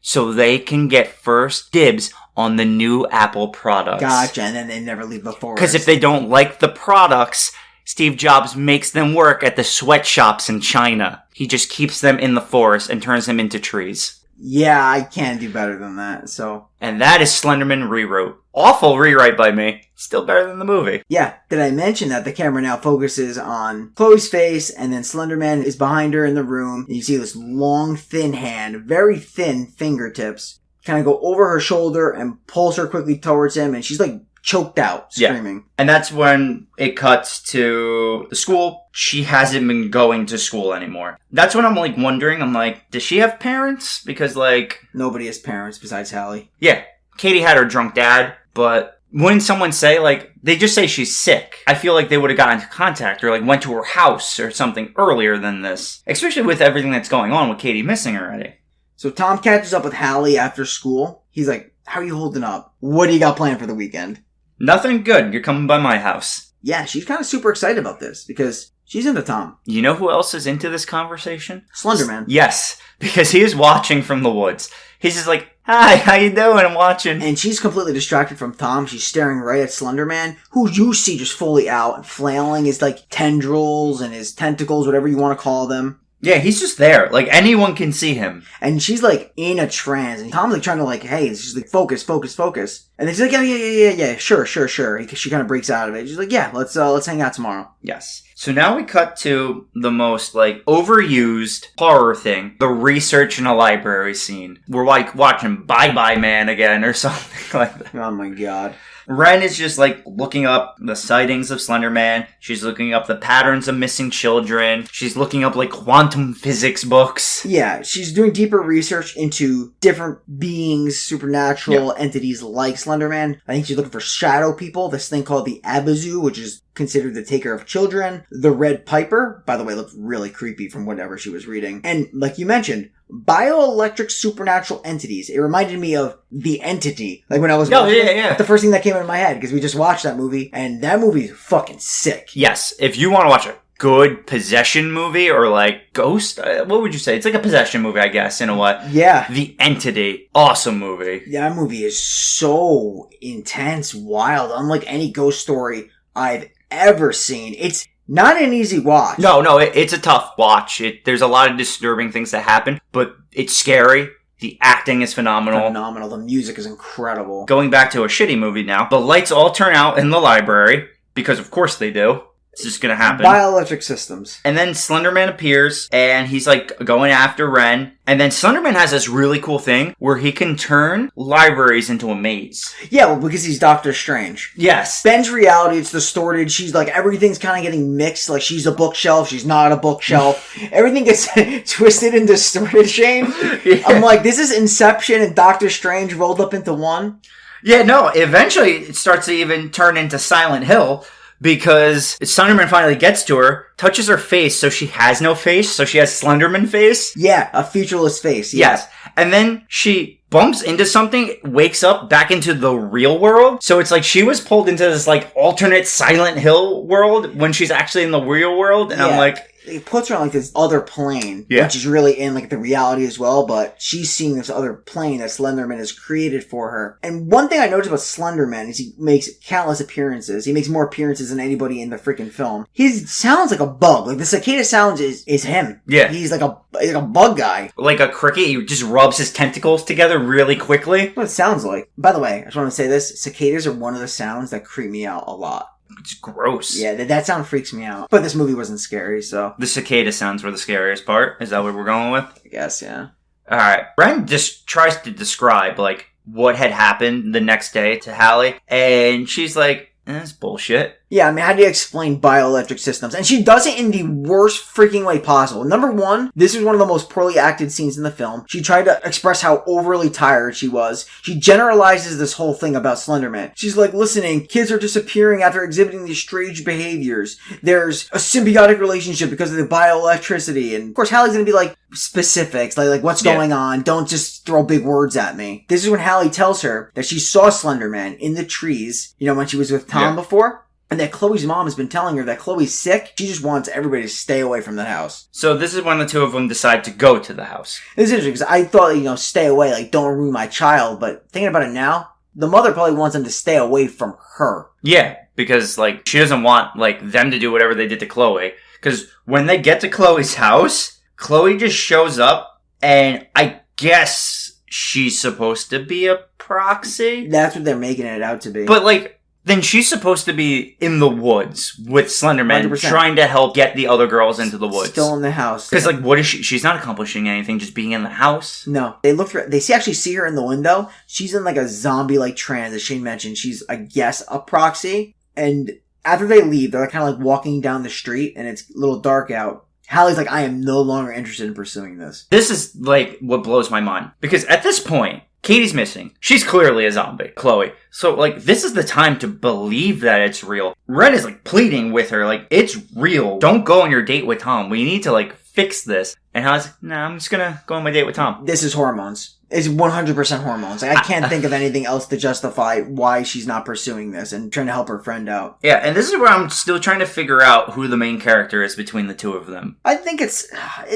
So they can get first dibs on the new Apple products. Gotcha, and then they never leave the forest. Because if they don't like the products, Steve Jobs makes them work at the sweatshops in China. He just keeps them in the forest and turns them into trees. Yeah, I can't do better than that, so. And that is Slenderman rewrote. Awful rewrite by me. Still better than the movie. Yeah, did I mention that the camera now focuses on Chloe's face, and then Slenderman is behind her in the room, and you see this long, thin hand, very thin fingertips, kind of go over her shoulder and pulls her quickly towards him, and she's like choked out, screaming. Yeah. And that's when it cuts to the school. She hasn't been going to school anymore. That's when I'm like wondering, I'm like, does she have parents? Because like... Nobody has parents besides Hallie. Yeah. Katie had her drunk dad, but wouldn't someone say, like, they just say she's sick. I feel like they would have gotten into contact or like went to her house or something earlier than this. Especially with everything that's going on with Katie missing already. So Tom catches up with Hallie after school. He's like, how are you holding up? What do you got planned for the weekend? Nothing good. You're coming by my house. Yeah, she's kind of super excited about this because she's into Tom. You know who else is into this conversation? Slender Man. Yes, because he is watching from the woods. He's just like, hi, how you doing? I'm watching. And she's completely distracted from Tom. She's staring right at Slender Man, who you see just fully out and flailing his like tendrils and his tentacles, whatever you want to call them. Yeah, he's just there. Like, anyone can see him. And she's like in a trance. And Tom's like trying to like, hey, she's like, focus. And then she's like, yeah, sure. She kind of breaks out of it. She's like, yeah, let's hang out tomorrow. Yes. So now we cut to the most, like, overused horror thing. The research in a library scene. We're, like, watching Bye Bye Man again or something like that. Oh my god. Ren is just, like, looking up the sightings of Slender Man. She's looking up the patterns of missing children. She's looking up, like, quantum physics books. Yeah, she's doing deeper research into different beings, supernatural entities like Slender Man. I think she's looking for shadow people, this thing called the Abazu, which is considered the taker of children. The Red Piper, by the way, looked really creepy from whatever she was reading. And, like you mentioned, bioelectric supernatural entities. It reminded me of The Entity. Like when I was watching it, yeah. the first thing that came into my head, because we just watched that movie, and that movie's fucking sick. Yes, if you want to watch a good possession movie or like ghost, what would you say? It's like a possession movie, I guess, in a way. Yeah. The Entity, awesome movie. Yeah, that movie is so intense, wild, unlike any ghost story I've ever seen. It's not an easy watch. No, it's a tough watch. There's a lot of disturbing things that happen, but it's scary. The acting is phenomenal. The music is incredible. Going back to a shitty movie now, the lights all turn out in the library, because of course they do. It's just gonna happen. Bioelectric systems. And then Slender Man appears, and he's like going after Ren. And then Slender Man has this really cool thing where he can turn libraries into a maze. Yeah, well, because he's Doctor Strange. Yes. Ben's reality, it's distorted. She's like, everything's kind of getting mixed. Like, she's a bookshelf. She's not a bookshelf. Everything gets twisted and distorted, Shane. Yeah. I'm like, this is Inception and Doctor Strange rolled up into one. Yeah, no, eventually it starts to even turn into Silent Hill. Because Slenderman finally gets to her, touches her face, so she has no face, so she has Slenderman face. Yeah, a featureless face. Yeah. Yes. And then she bumps into something, wakes up back into the real world. So it's like she was pulled into this like alternate Silent Hill world when she's actually in the real world. And I'm like, it puts her on like this other plane, which is really in like the reality as well, but she's seeing this other plane that Slenderman has created for her. And one thing I noticed about Slenderman is he makes countless appearances. He makes more appearances than anybody in the freaking film. He sounds like a bug. Like the cicada sounds is him. Yeah. He's like a bug guy. Like a cricket, he just rubs his tentacles together really quickly. That's what it sounds like. By the way, I just want to say this. Cicadas are one of the sounds that creep me out a lot. It's gross. Yeah, that sound freaks me out. But this movie wasn't scary, so. The cicada sounds were the scariest part. Is that what we're going with? I guess, yeah. Alright. Ren just tries to describe, like, what had happened the next day to Hallie. And she's like, that's bullshit. Yeah, I mean, how do you explain bioelectric systems? And she does it in the worst freaking way possible. Number one, this is one of the most poorly acted scenes in the film. She tried to express how overly tired she was. She generalizes this whole thing about Slender Man. She's like, listening, kids are disappearing after exhibiting these strange behaviors. There's a symbiotic relationship because of the bioelectricity. And of course, Hallie's gonna be like, specifics, like what's going on. Don't just throw big words at me. This is when Hallie tells her that she saw Slender Man in the trees, you know, when she was with Tom before. And that Chloe's mom has been telling her that Chloe's sick. She just wants everybody to stay away from the house. So this is when the two of them decide to go to the house. This is interesting because I thought, stay away, like don't ruin my child. But thinking about it now, the mother probably wants them to stay away from her. Yeah, because like she doesn't want like them to do whatever they did to Chloe. Because when they get to Chloe's house, Chloe just shows up and I guess she's supposed to be a proxy. That's what they're making it out to be. But like, then she's supposed to be in the woods with Slender Man 100%. Trying to help get the other girls into the woods. Still in the house. Because like, what is she? She's not accomplishing anything, just being in the house. No. They look for, actually see her in the window. She's in like a zombie-like trance, as Shane mentioned. She's, I guess, a proxy. And after they leave, they're kind of like walking down the street and it's a little dark out. Hallie's like, I am no longer interested in pursuing this. This is like what blows my mind. Because at this point, Katie's missing. She's clearly a zombie, Chloe. So, like, this is the time to believe that it's real. Ren is, like, pleading with her, like, it's real. Don't go on your date with Tom. We need to, like, fix this. And Hallie's like, nah, I'm just gonna go on my date with Tom. This is hormones. It's 100% hormones. Like, I can't think of anything else to justify why she's not pursuing this and trying to help her friend out. Yeah, and this is where I'm still trying to figure out who the main character is between the two of them. I think it's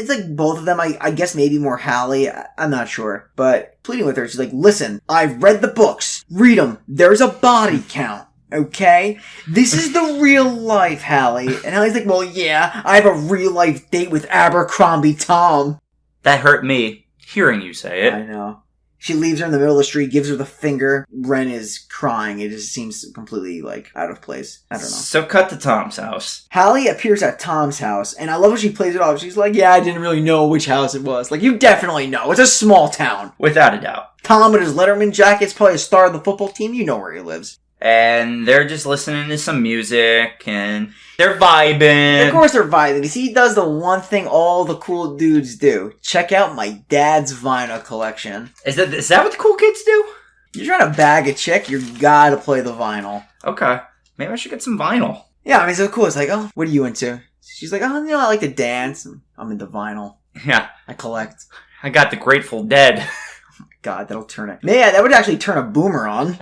like both of them. I guess maybe more Hallie. I'm not sure. But pleading with her, she's like, listen, I've read the books. Read them. There's a body count. Okay? This is the real life, Hallie. And Hallie's like, well, yeah, I have a real life date with Abercrombie Tom. That hurt me. Hearing you say it. I know. She leaves her in the middle of the street, gives her the finger. Ren is crying. It just seems completely, out of place. I don't know. So cut to Tom's house. Hallie appears at Tom's house, and I love how she plays it off. She's like, yeah, I didn't really know which house it was. Like, you definitely know. It's a small town. Without a doubt. Tom with his Letterman jacket's probably a star of the football team. You know where he lives. And they're just listening to some music, and they're vibing. Of course they're vibing, because he does the one thing all the cool dudes do. Check out my dad's vinyl collection. Is that what the cool kids do? You're trying to bag a chick, you gotta play the vinyl. Okay. Maybe I should get some vinyl. Yeah, I mean, so cool. It's like, oh, what are you into? She's like, oh, I like to dance. I'm into vinyl. Yeah. I collect. I got the Grateful Dead. God, that'll turn it. Yeah, that would actually turn a boomer on.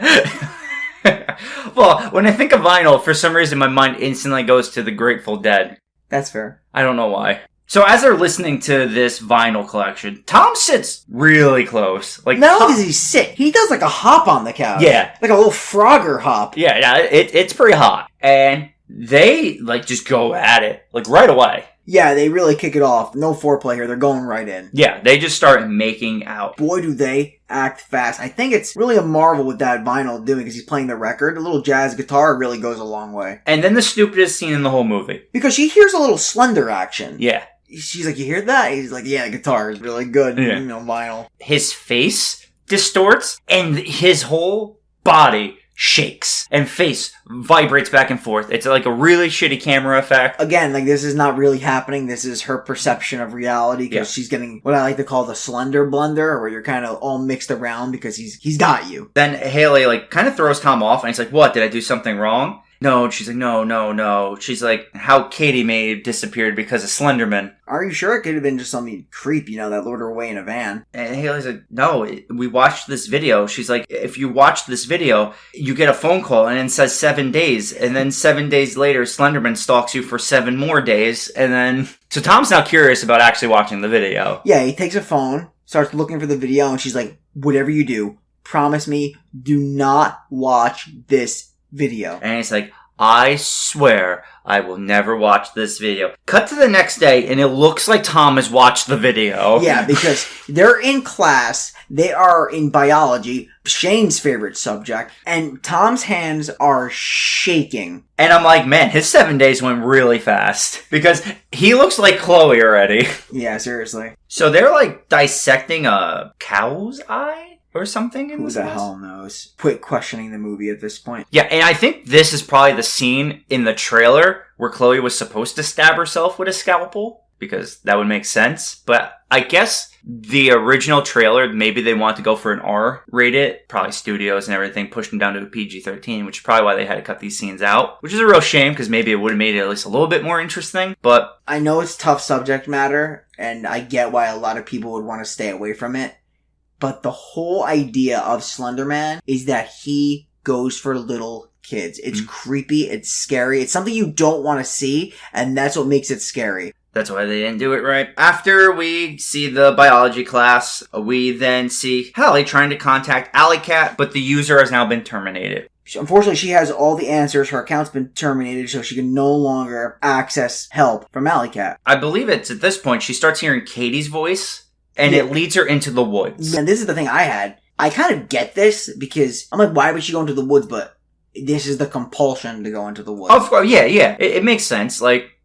Well, when I think of vinyl, for some reason my mind instantly goes to the Grateful Dead. That's fair. I don't know why. So as they're listening to this vinyl collection, Tom sits really close. Not only does he sit, he does a hop on the couch. Yeah. Like a little Frogger hop. Yeah, it's pretty hot. And they, just go at it, right away. Yeah, they really kick it off. No foreplay here. They're going right in. Yeah, they just start making out. Boy, do they act fast. I think it's really a marvel with that vinyl doing because he's playing the record. A little jazz guitar really goes a long way. And then the stupidest scene in the whole movie. Because she hears a little Slender action. Yeah. She's like, you hear that? He's like, yeah, the guitar is really good. Yeah. Vinyl. His face distorts and his whole body shakes and face vibrates back and forth. It's like a really shitty camera effect. Again, this is not really happening. This is her perception of reality because she's getting what I like to call the Slender blunder, where you're kind of all mixed around because he's got you. Then Haley kind of throws Tom off and he's like, what, did I do something wrong? No, she's like, no. She's like, how Katie may have disappeared because of Slender Man. Are you sure? It could have been just some creep, that lured her away in a van. And Haley's like, no, we watched this video. She's like, if you watch this video, you get a phone call and it says 7 days. And then 7 days later, Slender Man stalks you for 7 more days. And then, so Tom's now curious about actually watching the video. Yeah, he takes a phone, starts looking for the video, and she's like, whatever you do, promise me, do not watch this video. And he's like, I swear I will never watch this video. Cut to the next day and it looks like Tom has watched the video. Yeah, because they're in class, they are in biology, Shane's favorite subject, and Tom's hands are shaking. And I'm like, man, his 7 days went really fast. Because he looks like Chloe already. Yeah, seriously. So they're dissecting a cow's eye? Or something in Who this the house? hell knows? Quit questioning the movie at this point. Yeah, and I think this is probably the scene in the trailer where Chloe was supposed to stab herself with a scalpel, because that would make sense. But I guess the original trailer, maybe they want to go for an R rated. Probably studios and everything pushed them down to a PG-13, which is probably why they had to cut these scenes out. Which is a real shame, because maybe it would have made it at least a little bit more interesting. But I know it's tough subject matter, and I get why a lot of people would want to stay away from it. But the whole idea of Slender Man is that he goes for little kids. It's creepy. It's scary. It's something you don't want to see, and that's what makes it scary. That's why they didn't do it right. After we see the biology class, we then see Hallie trying to contact Alley Cat, but the user has now been terminated. Unfortunately, she has all the answers. Her account's been terminated, so she can no longer access help from Alley Cat. I believe it's at this point she starts hearing Katie's voice. And it leads her into the woods. And this is the thing I had. I kind of get this because I'm like, why would she go into the woods? But this is the compulsion to go into the woods. Of course, yeah. It makes sense.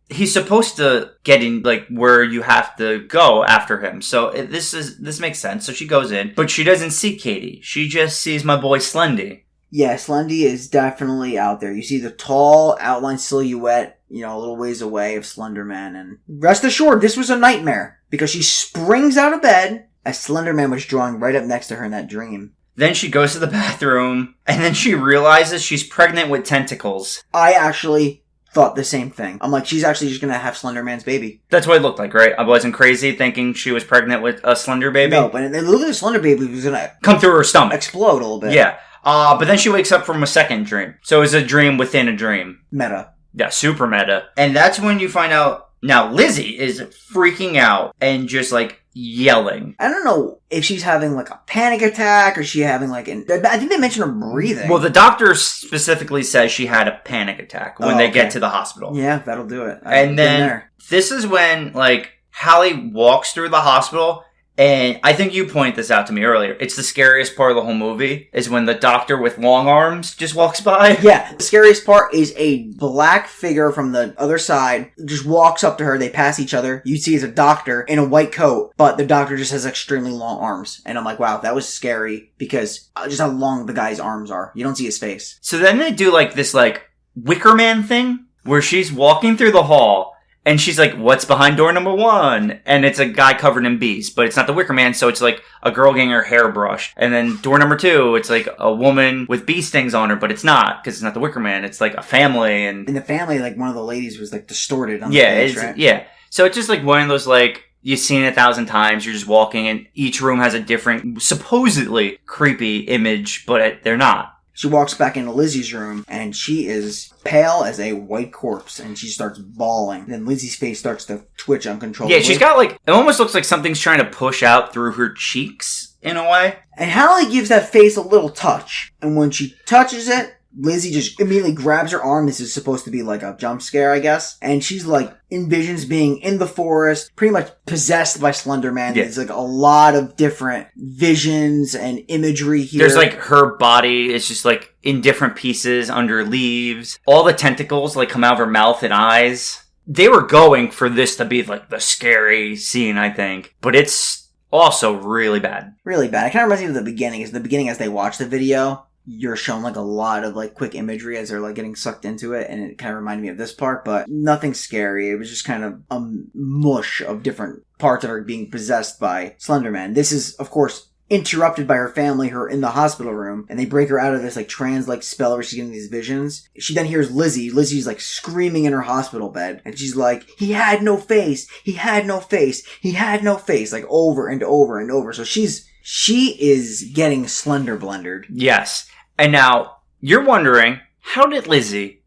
He's supposed to get in, where you have to go after him. So this makes sense. So she goes in, but she doesn't see Katie. She just sees my boy Slendy. Yeah, Slendy is definitely out there. You see the tall outline silhouette, a little ways away of Slender Man. And rest assured, this was a nightmare. Because she springs out of bed as Slender Man was drawing right up next to her in that dream. Then she goes to the bathroom, and then she realizes she's pregnant with tentacles. I actually thought the same thing. I'm like, she's actually just gonna have Slender Man's baby. That's what it looked like, right? I wasn't crazy thinking she was pregnant with a Slender baby. No, but it looked like the Slender baby was gonna come through her stomach. Explode a little bit. Yeah. But then she wakes up from a second dream. So it's a dream within a dream. Meta. Yeah, super meta. And that's when you find out, now Lizzie is freaking out and just like yelling. I don't know if she's having like a panic attack or she having like I think they mentioned her breathing. Well, the doctor specifically says she had a panic attack when they get to the hospital. Yeah, that'll do it. And then this is when like Hallie walks through the hospital. And I think you pointed this out to me earlier. It's the scariest part of the whole movie is when the doctor with long arms just walks by. Yeah. The scariest part is a black figure from the other side just walks up to her. They pass each other. You see it's a doctor in a white coat, but the doctor just has extremely long arms. And I'm like, wow, that was scary because just how long the guy's arms are. You don't see his face. So then they do like this like Wicker Man thing where she's walking through the hall. And she's like, what's behind door number 1? And it's a guy covered in bees, but it's not the Wicker Man, so it's like a girl getting her hair brushed. And then door number 2, it's like a woman with bee stings on her, but it's not, because it's not the Wicker Man. It's like a family. And in the family, like one of the ladies was like distorted on the face, right? Yeah. So it's just like one of those like, you've seen it 1,000 times, you're just walking, and each room has a different, supposedly creepy image, but they're not. She walks back into Lizzie's room, and she is pale as a white corpse, and she starts bawling. Then Lizzie's face starts to twitch uncontrollably. Yeah, she's got like, it almost looks like something's trying to push out through her cheeks, in a way. And Hallie gives that face a little touch, and when she touches it, Lizzie just immediately grabs her arm. This is supposed to be like a jump scare, I guess. And she's like, envisions being in the forest, pretty much possessed by Slender Man. Yeah. There's like a lot of different visions and imagery here. There's like her body is just like in different pieces under leaves. All the tentacles like come out of her mouth and eyes. They were going for this to be like the scary scene, I think. But it's also really bad. Really bad. I kind of reminds me of the beginning. Is the beginning as they watch the video, you're shown like a lot of like quick imagery as they're like getting sucked into it, and it kind of reminded me of this part, but nothing scary. It was just kind of a mush of different parts of her being possessed by Slender Man. This is, of course, interrupted by her family, her in the hospital room, and they break her out of this like trance-like spell where she's getting these visions. She then hears Lizzie. Lizzie's like screaming in her hospital bed, and she's like, he had no face, he had no face, he had no face, like over and over and over. So she is getting Slender Blendered. Yes. And now, you're wondering, how did Lizzie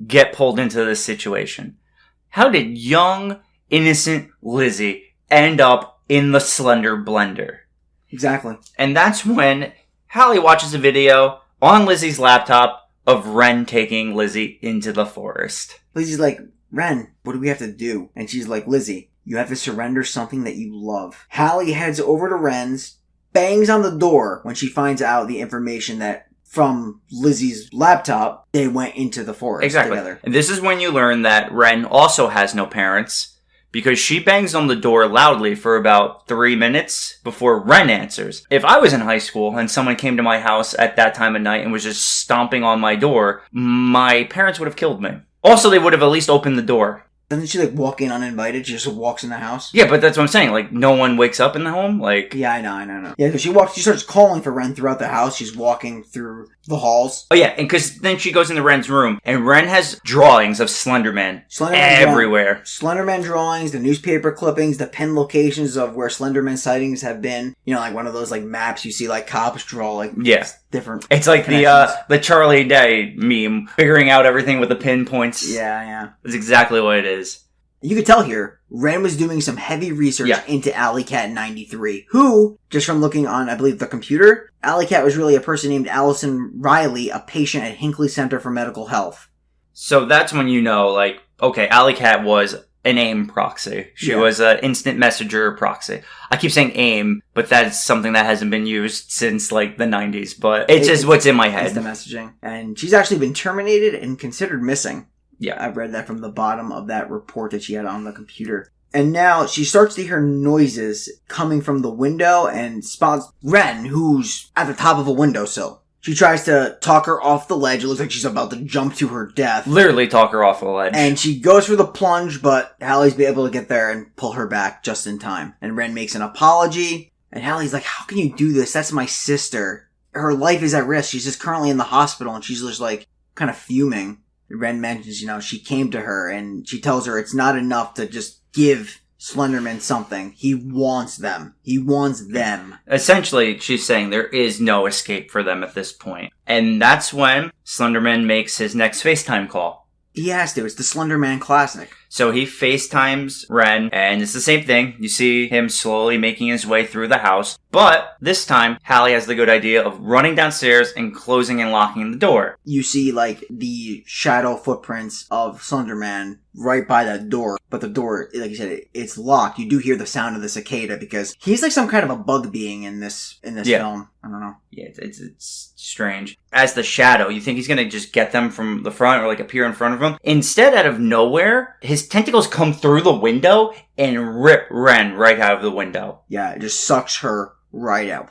get pulled into this situation? How did young, innocent Lizzie end up in the Slender Blender? Exactly. And that's when Hallie watches a video on Lizzie's laptop of Ren taking Lizzie into the forest. Lizzie's like, Ren, what do we have to do? And she's like, Lizzie, you have to surrender something that you love. Hallie heads over to Ren's, bangs on the door when she finds out the information that from Lizzie's laptop, they went into the forest together. And this is when you learn that Ren also has no parents, because she bangs on the door loudly for about 3 minutes before Ren answers. If I was in high school and someone came to my house at that time of night and was just stomping on my door, my parents would have killed me. Also, they would have at least opened the door. Doesn't she like walk in uninvited? She just walks in the house? Yeah, but that's what I'm saying. Like, no one wakes up in the home? Like... Yeah, I know. Yeah, because she starts calling for Ren throughout the house. She's walking through the halls. Oh, yeah, and because then she goes into Ren's room, and Ren has drawings of Slender Man everywhere. Slender Man drawings, the newspaper clippings, the pin locations of where Slender Man sightings have been. You know, like one of those like maps you see like cops draw, like different. It's like the Charlie Day meme, figuring out everything with the pinpoints. Yeah. That's exactly what it is. You could tell here, Ren was doing some heavy research into Alley Cat 93, who, just from looking on, I believe, the computer, Alley Cat was really a person named Allison Riley, a patient at Hinckley Center for Medical Health. So that's when you know, like, okay, Alley Cat was an AIM proxy. She was an instant messenger proxy. I keep saying AIM, but that's something that hasn't been used since, like, the 90s, but it's just what's in my head. It's the messaging. And she's actually been terminated and considered missing. Yeah. I've read that from the bottom of that report that she had on the computer. And now she starts to hear noises coming from the window and spots Ren, who's at the top of a windowsill. She tries to talk her off the ledge. It looks like she's about to jump to her death. Literally talk her off the ledge. And she goes for the plunge, but Hallie's be able to get there and pull her back just in time. And Ren makes an apology. And Hallie's like, how can you do this? That's my sister. Her life is at risk. She's just currently in the hospital and she's just like kind of fuming. Ren mentions, she came to her and she tells her it's not enough to just give Slenderman something. He wants them. He wants them. Essentially, she's saying there is no escape for them at this point. And that's when Slenderman makes his next FaceTime call. He has to. It's the Slender Man classic. So he FaceTimes Ren, and it's the same thing. You see him slowly making his way through the house. But this time, Hallie has the good idea of running downstairs and closing and locking the door. You see, the shadow footprints of Slender Man right by that door. But the door, like you said, it's locked. You do hear the sound of the cicada because he's like some kind of a bug being in this film. I don't know. Yeah, it's strange. As the shadow, you think he's gonna just get them from the front or appear in front of him. Instead, out of nowhere, his tentacles come through the window and rip Ren right out of the window. Yeah, it just sucks her right out.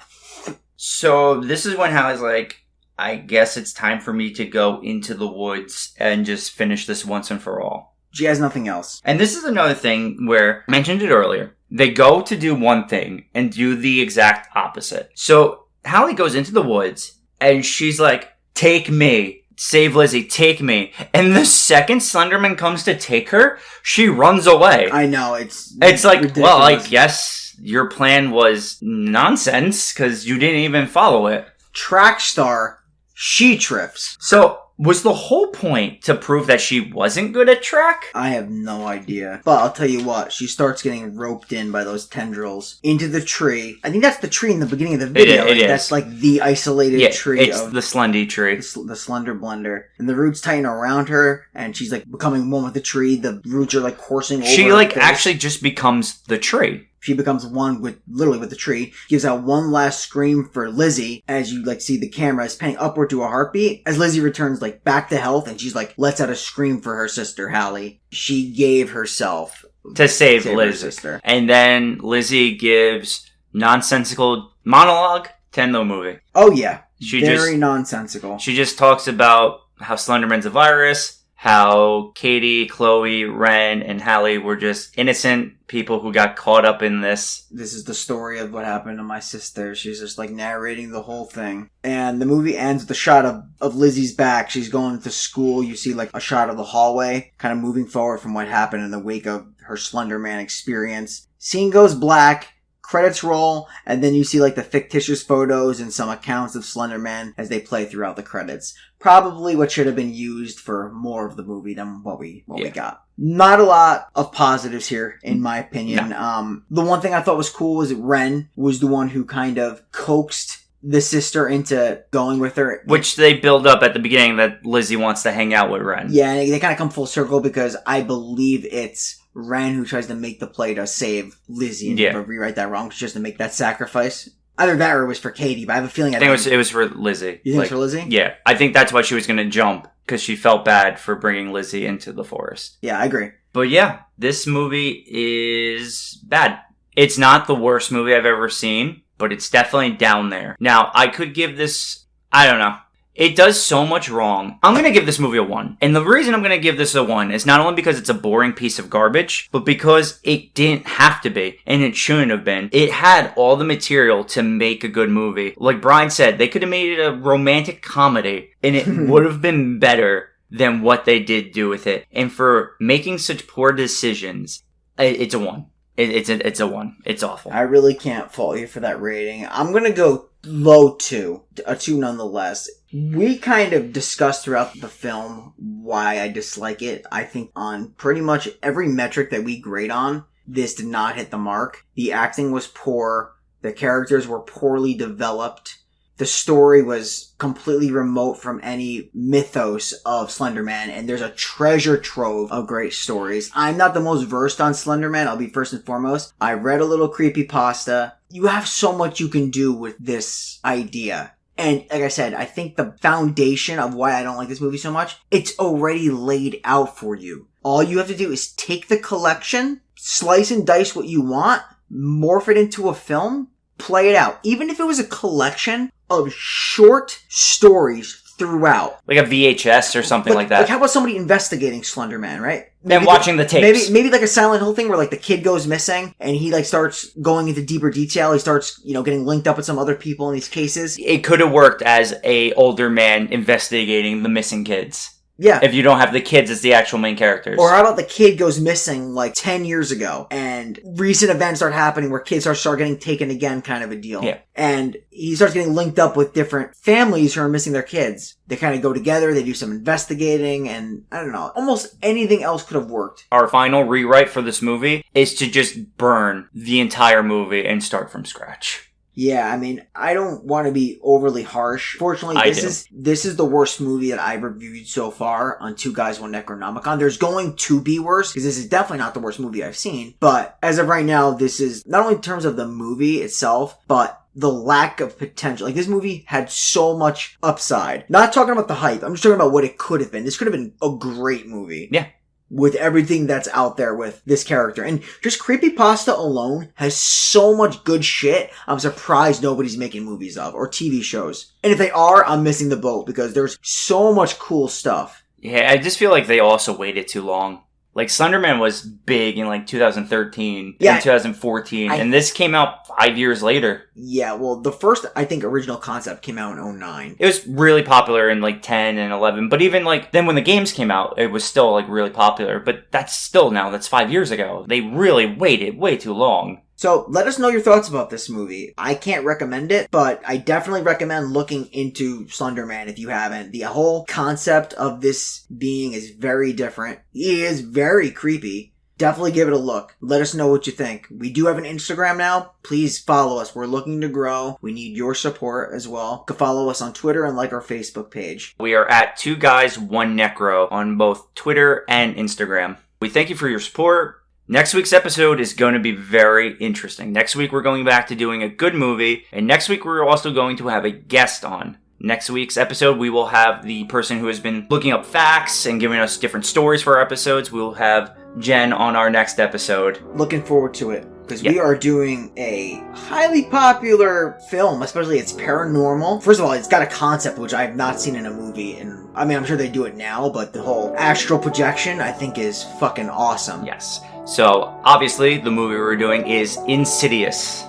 So this is when Hallie's like, I guess it's time for me to go into the woods and just finish this once and for all. She has nothing else. And this is another thing where, I mentioned it earlier, they go to do one thing and do the exact opposite. So Hallie goes into the woods and she's like, take me. Save Lizzie, take me. And the second Slenderman comes to take her, she runs away. I know, it's like, ridiculous. Well, I guess your plan was nonsense because you didn't even follow it. Track star, she trips. So, was the whole point to prove that she wasn't good at track? I have no idea. But I'll tell you what, she starts getting roped in by those tendrils into the tree. I think that's the tree in the beginning of the video. It is. That's like the isolated tree. It's the Slendy tree. The Slender Blender. And the roots tighten around her, and she's like becoming one with the tree. The roots are like coursing over She her face. actually just becomes the tree. She becomes one with the tree, gives out one last scream for Lizzie as you see the camera is panning upward to a heartbeat as Lizzie returns back to health and she's lets out a scream for her sister Hallie. She gave herself to save Lizzie. Her sister. And then Lizzie gives nonsensical monologue to end the movie. Oh yeah. Very nonsensical. She just talks about how Slenderman's a virus, how Katie, Chloe, Ren, and Hallie were just innocent people who got caught up in this. This is the story of what happened to my sister. She's just narrating the whole thing. And the movie ends with a shot of Lizzie's back. She's going to school. You see a shot of the hallway, kind of moving forward from what happened in the wake of her Slender Man experience. Scene goes black. Credits roll, and then you see the fictitious photos and some accounts of Slender Man as they play throughout the credits. Probably what should have been used for more of the movie than what we got. Not a lot of positives here, in my opinion. No. The one thing I thought was cool was that Ren was the one who kind of coaxed the sister into going with her. Which they build up at the beginning that Lizzie wants to hang out with Ren. Yeah, and they kind of come full circle because I believe it's Ren who tries to make the play to save Lizzie and rewrite that wrong, just to make that sacrifice. Either that or it was for Katie, but I have a feeling I think it was for Lizzie. You think it's for Lizzie? Yeah. I think that's why she was going to jump, because she felt bad for bringing Lizzie into the forest. Yeah, I agree. But yeah, this movie is bad. It's not the worst movie I've ever seen, but it's definitely down there. Now, I could give this, I don't know. It does so much wrong. I'm going to give this movie a 1. And the reason I'm going to give this a 1 is not only because it's a boring piece of garbage, but because it didn't have to be, and it shouldn't have been. It had all the material to make a good movie. Like Brian said, they could have made it a romantic comedy, and it would have been better than what they did do with it. And for making such poor decisions, it's a 1. It's a 1. It's awful. I really can't fault you for that rating. I'm going to go low 2. A 2 nonetheless. We kind of discussed throughout the film why I dislike it. I think on pretty much every metric that we grade on, this did not hit the mark. The acting was poor. The characters were poorly developed. The story was completely remote from any mythos of Slender Man, and there's a treasure trove of great stories. I'm not the most versed on Slender Man, I'll be first and foremost. I read a little creepypasta. You have so much you can do with this idea. And like I said, I think the foundation of why I don't like this movie so much, it's already laid out for you. All you have to do is take the collection, slice and dice what you want, morph it into a film, play it out. Even if it was a collection of short stories throughout. Like a VHS or something like that. Like how about somebody investigating Slender Man, right? And watching the tapes. Maybe like a Silent Hill thing where the kid goes missing and he starts going into deeper detail. He starts, getting linked up with some other people in these cases. It could have worked as a older man investigating the missing kids. Yeah. If you don't have the kids as the actual main characters. Or how about the kid goes missing like 10 years ago and recent events start happening where kids start getting taken again, kind of a deal. Yeah. And he starts getting linked up with different families who are missing their kids. They kind of go together, they do some investigating, and I don't know, almost anything else could have worked. Our final rewrite for this movie is to just burn the entire movie and start from scratch. Yeah, I mean, I don't want to be overly harsh. Fortunately, this is the worst movie that I've reviewed so far on Two Guys, One Necronomicon. There's going to be worse, because this is definitely not the worst movie I've seen. But as of right now, this is not only in terms of the movie itself, but the lack of potential. Like, this movie had so much upside. Not talking about the hype. I'm just talking about what it could have been. This could have been a great movie. Yeah. With everything that's out there with this character. And just Creepypasta alone has so much good shit, I'm surprised nobody's making movies of, or TV shows. And if they are, I'm missing the boat, because there's so much cool stuff. Yeah, I just feel like they also waited too long. Like, Slender Man was big in, like, 2013 and 2014, and this came out 5 years later. Yeah, well, the first, I think, original concept came out in 2009. It was really popular in, like, 10 and 11, but even, like, then when the games came out, it was still, like, really popular, but that's 5 years ago. They really waited way too long. So, let us know your thoughts about this movie. I can't recommend it, but I definitely recommend looking into Slender Man if you haven't. The whole concept of this being is very different. He is very creepy. Definitely give it a look. Let us know what you think. We do have an Instagram now. Please follow us. We're looking to grow. We need your support as well. You can follow us on Twitter and like our Facebook page. We are at 2 Guys, 1 Necro on both Twitter and Instagram. We thank you for your support. Next week's episode is going to be very interesting. Next week, we're going back to doing a good movie. And next week, we're also going to have a guest on. Next week's episode, we will have the person who has been looking up facts and giving us different stories for our episodes. We'll have Jen on our next episode. Looking forward to it. Because we are doing a highly popular film, especially it's paranormal. First of all, it's got a concept which I have not seen in a movie. And I mean, I'm sure they do it now, but the whole astral projection, I think, is fucking awesome. Yes. So, obviously, the movie we're doing is Insidious.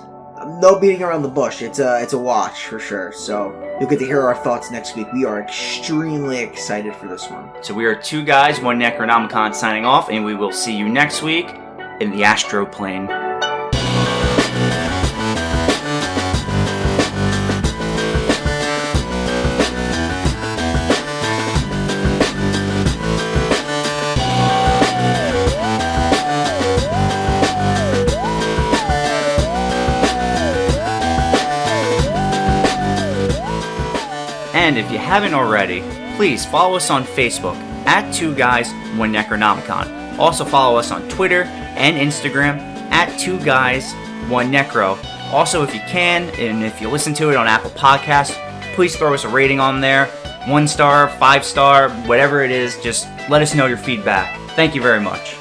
No beating around the bush. It's a watch, for sure. So, you'll get to hear our thoughts next week. We are extremely excited for this one. So we are 2 Guys, 1 Necronomicon signing off, and we will see you next week in the astro plane. And if you haven't already, please follow us on Facebook at 2 Guys, 1 Necronomicon. Also follow us on Twitter and Instagram at 2 Guys, 1 Necro. Also, if you can, and if you listen to it on Apple Podcasts, please throw us a rating on there. 1 star, 5 star, whatever it is, just let us know your feedback. Thank you very much.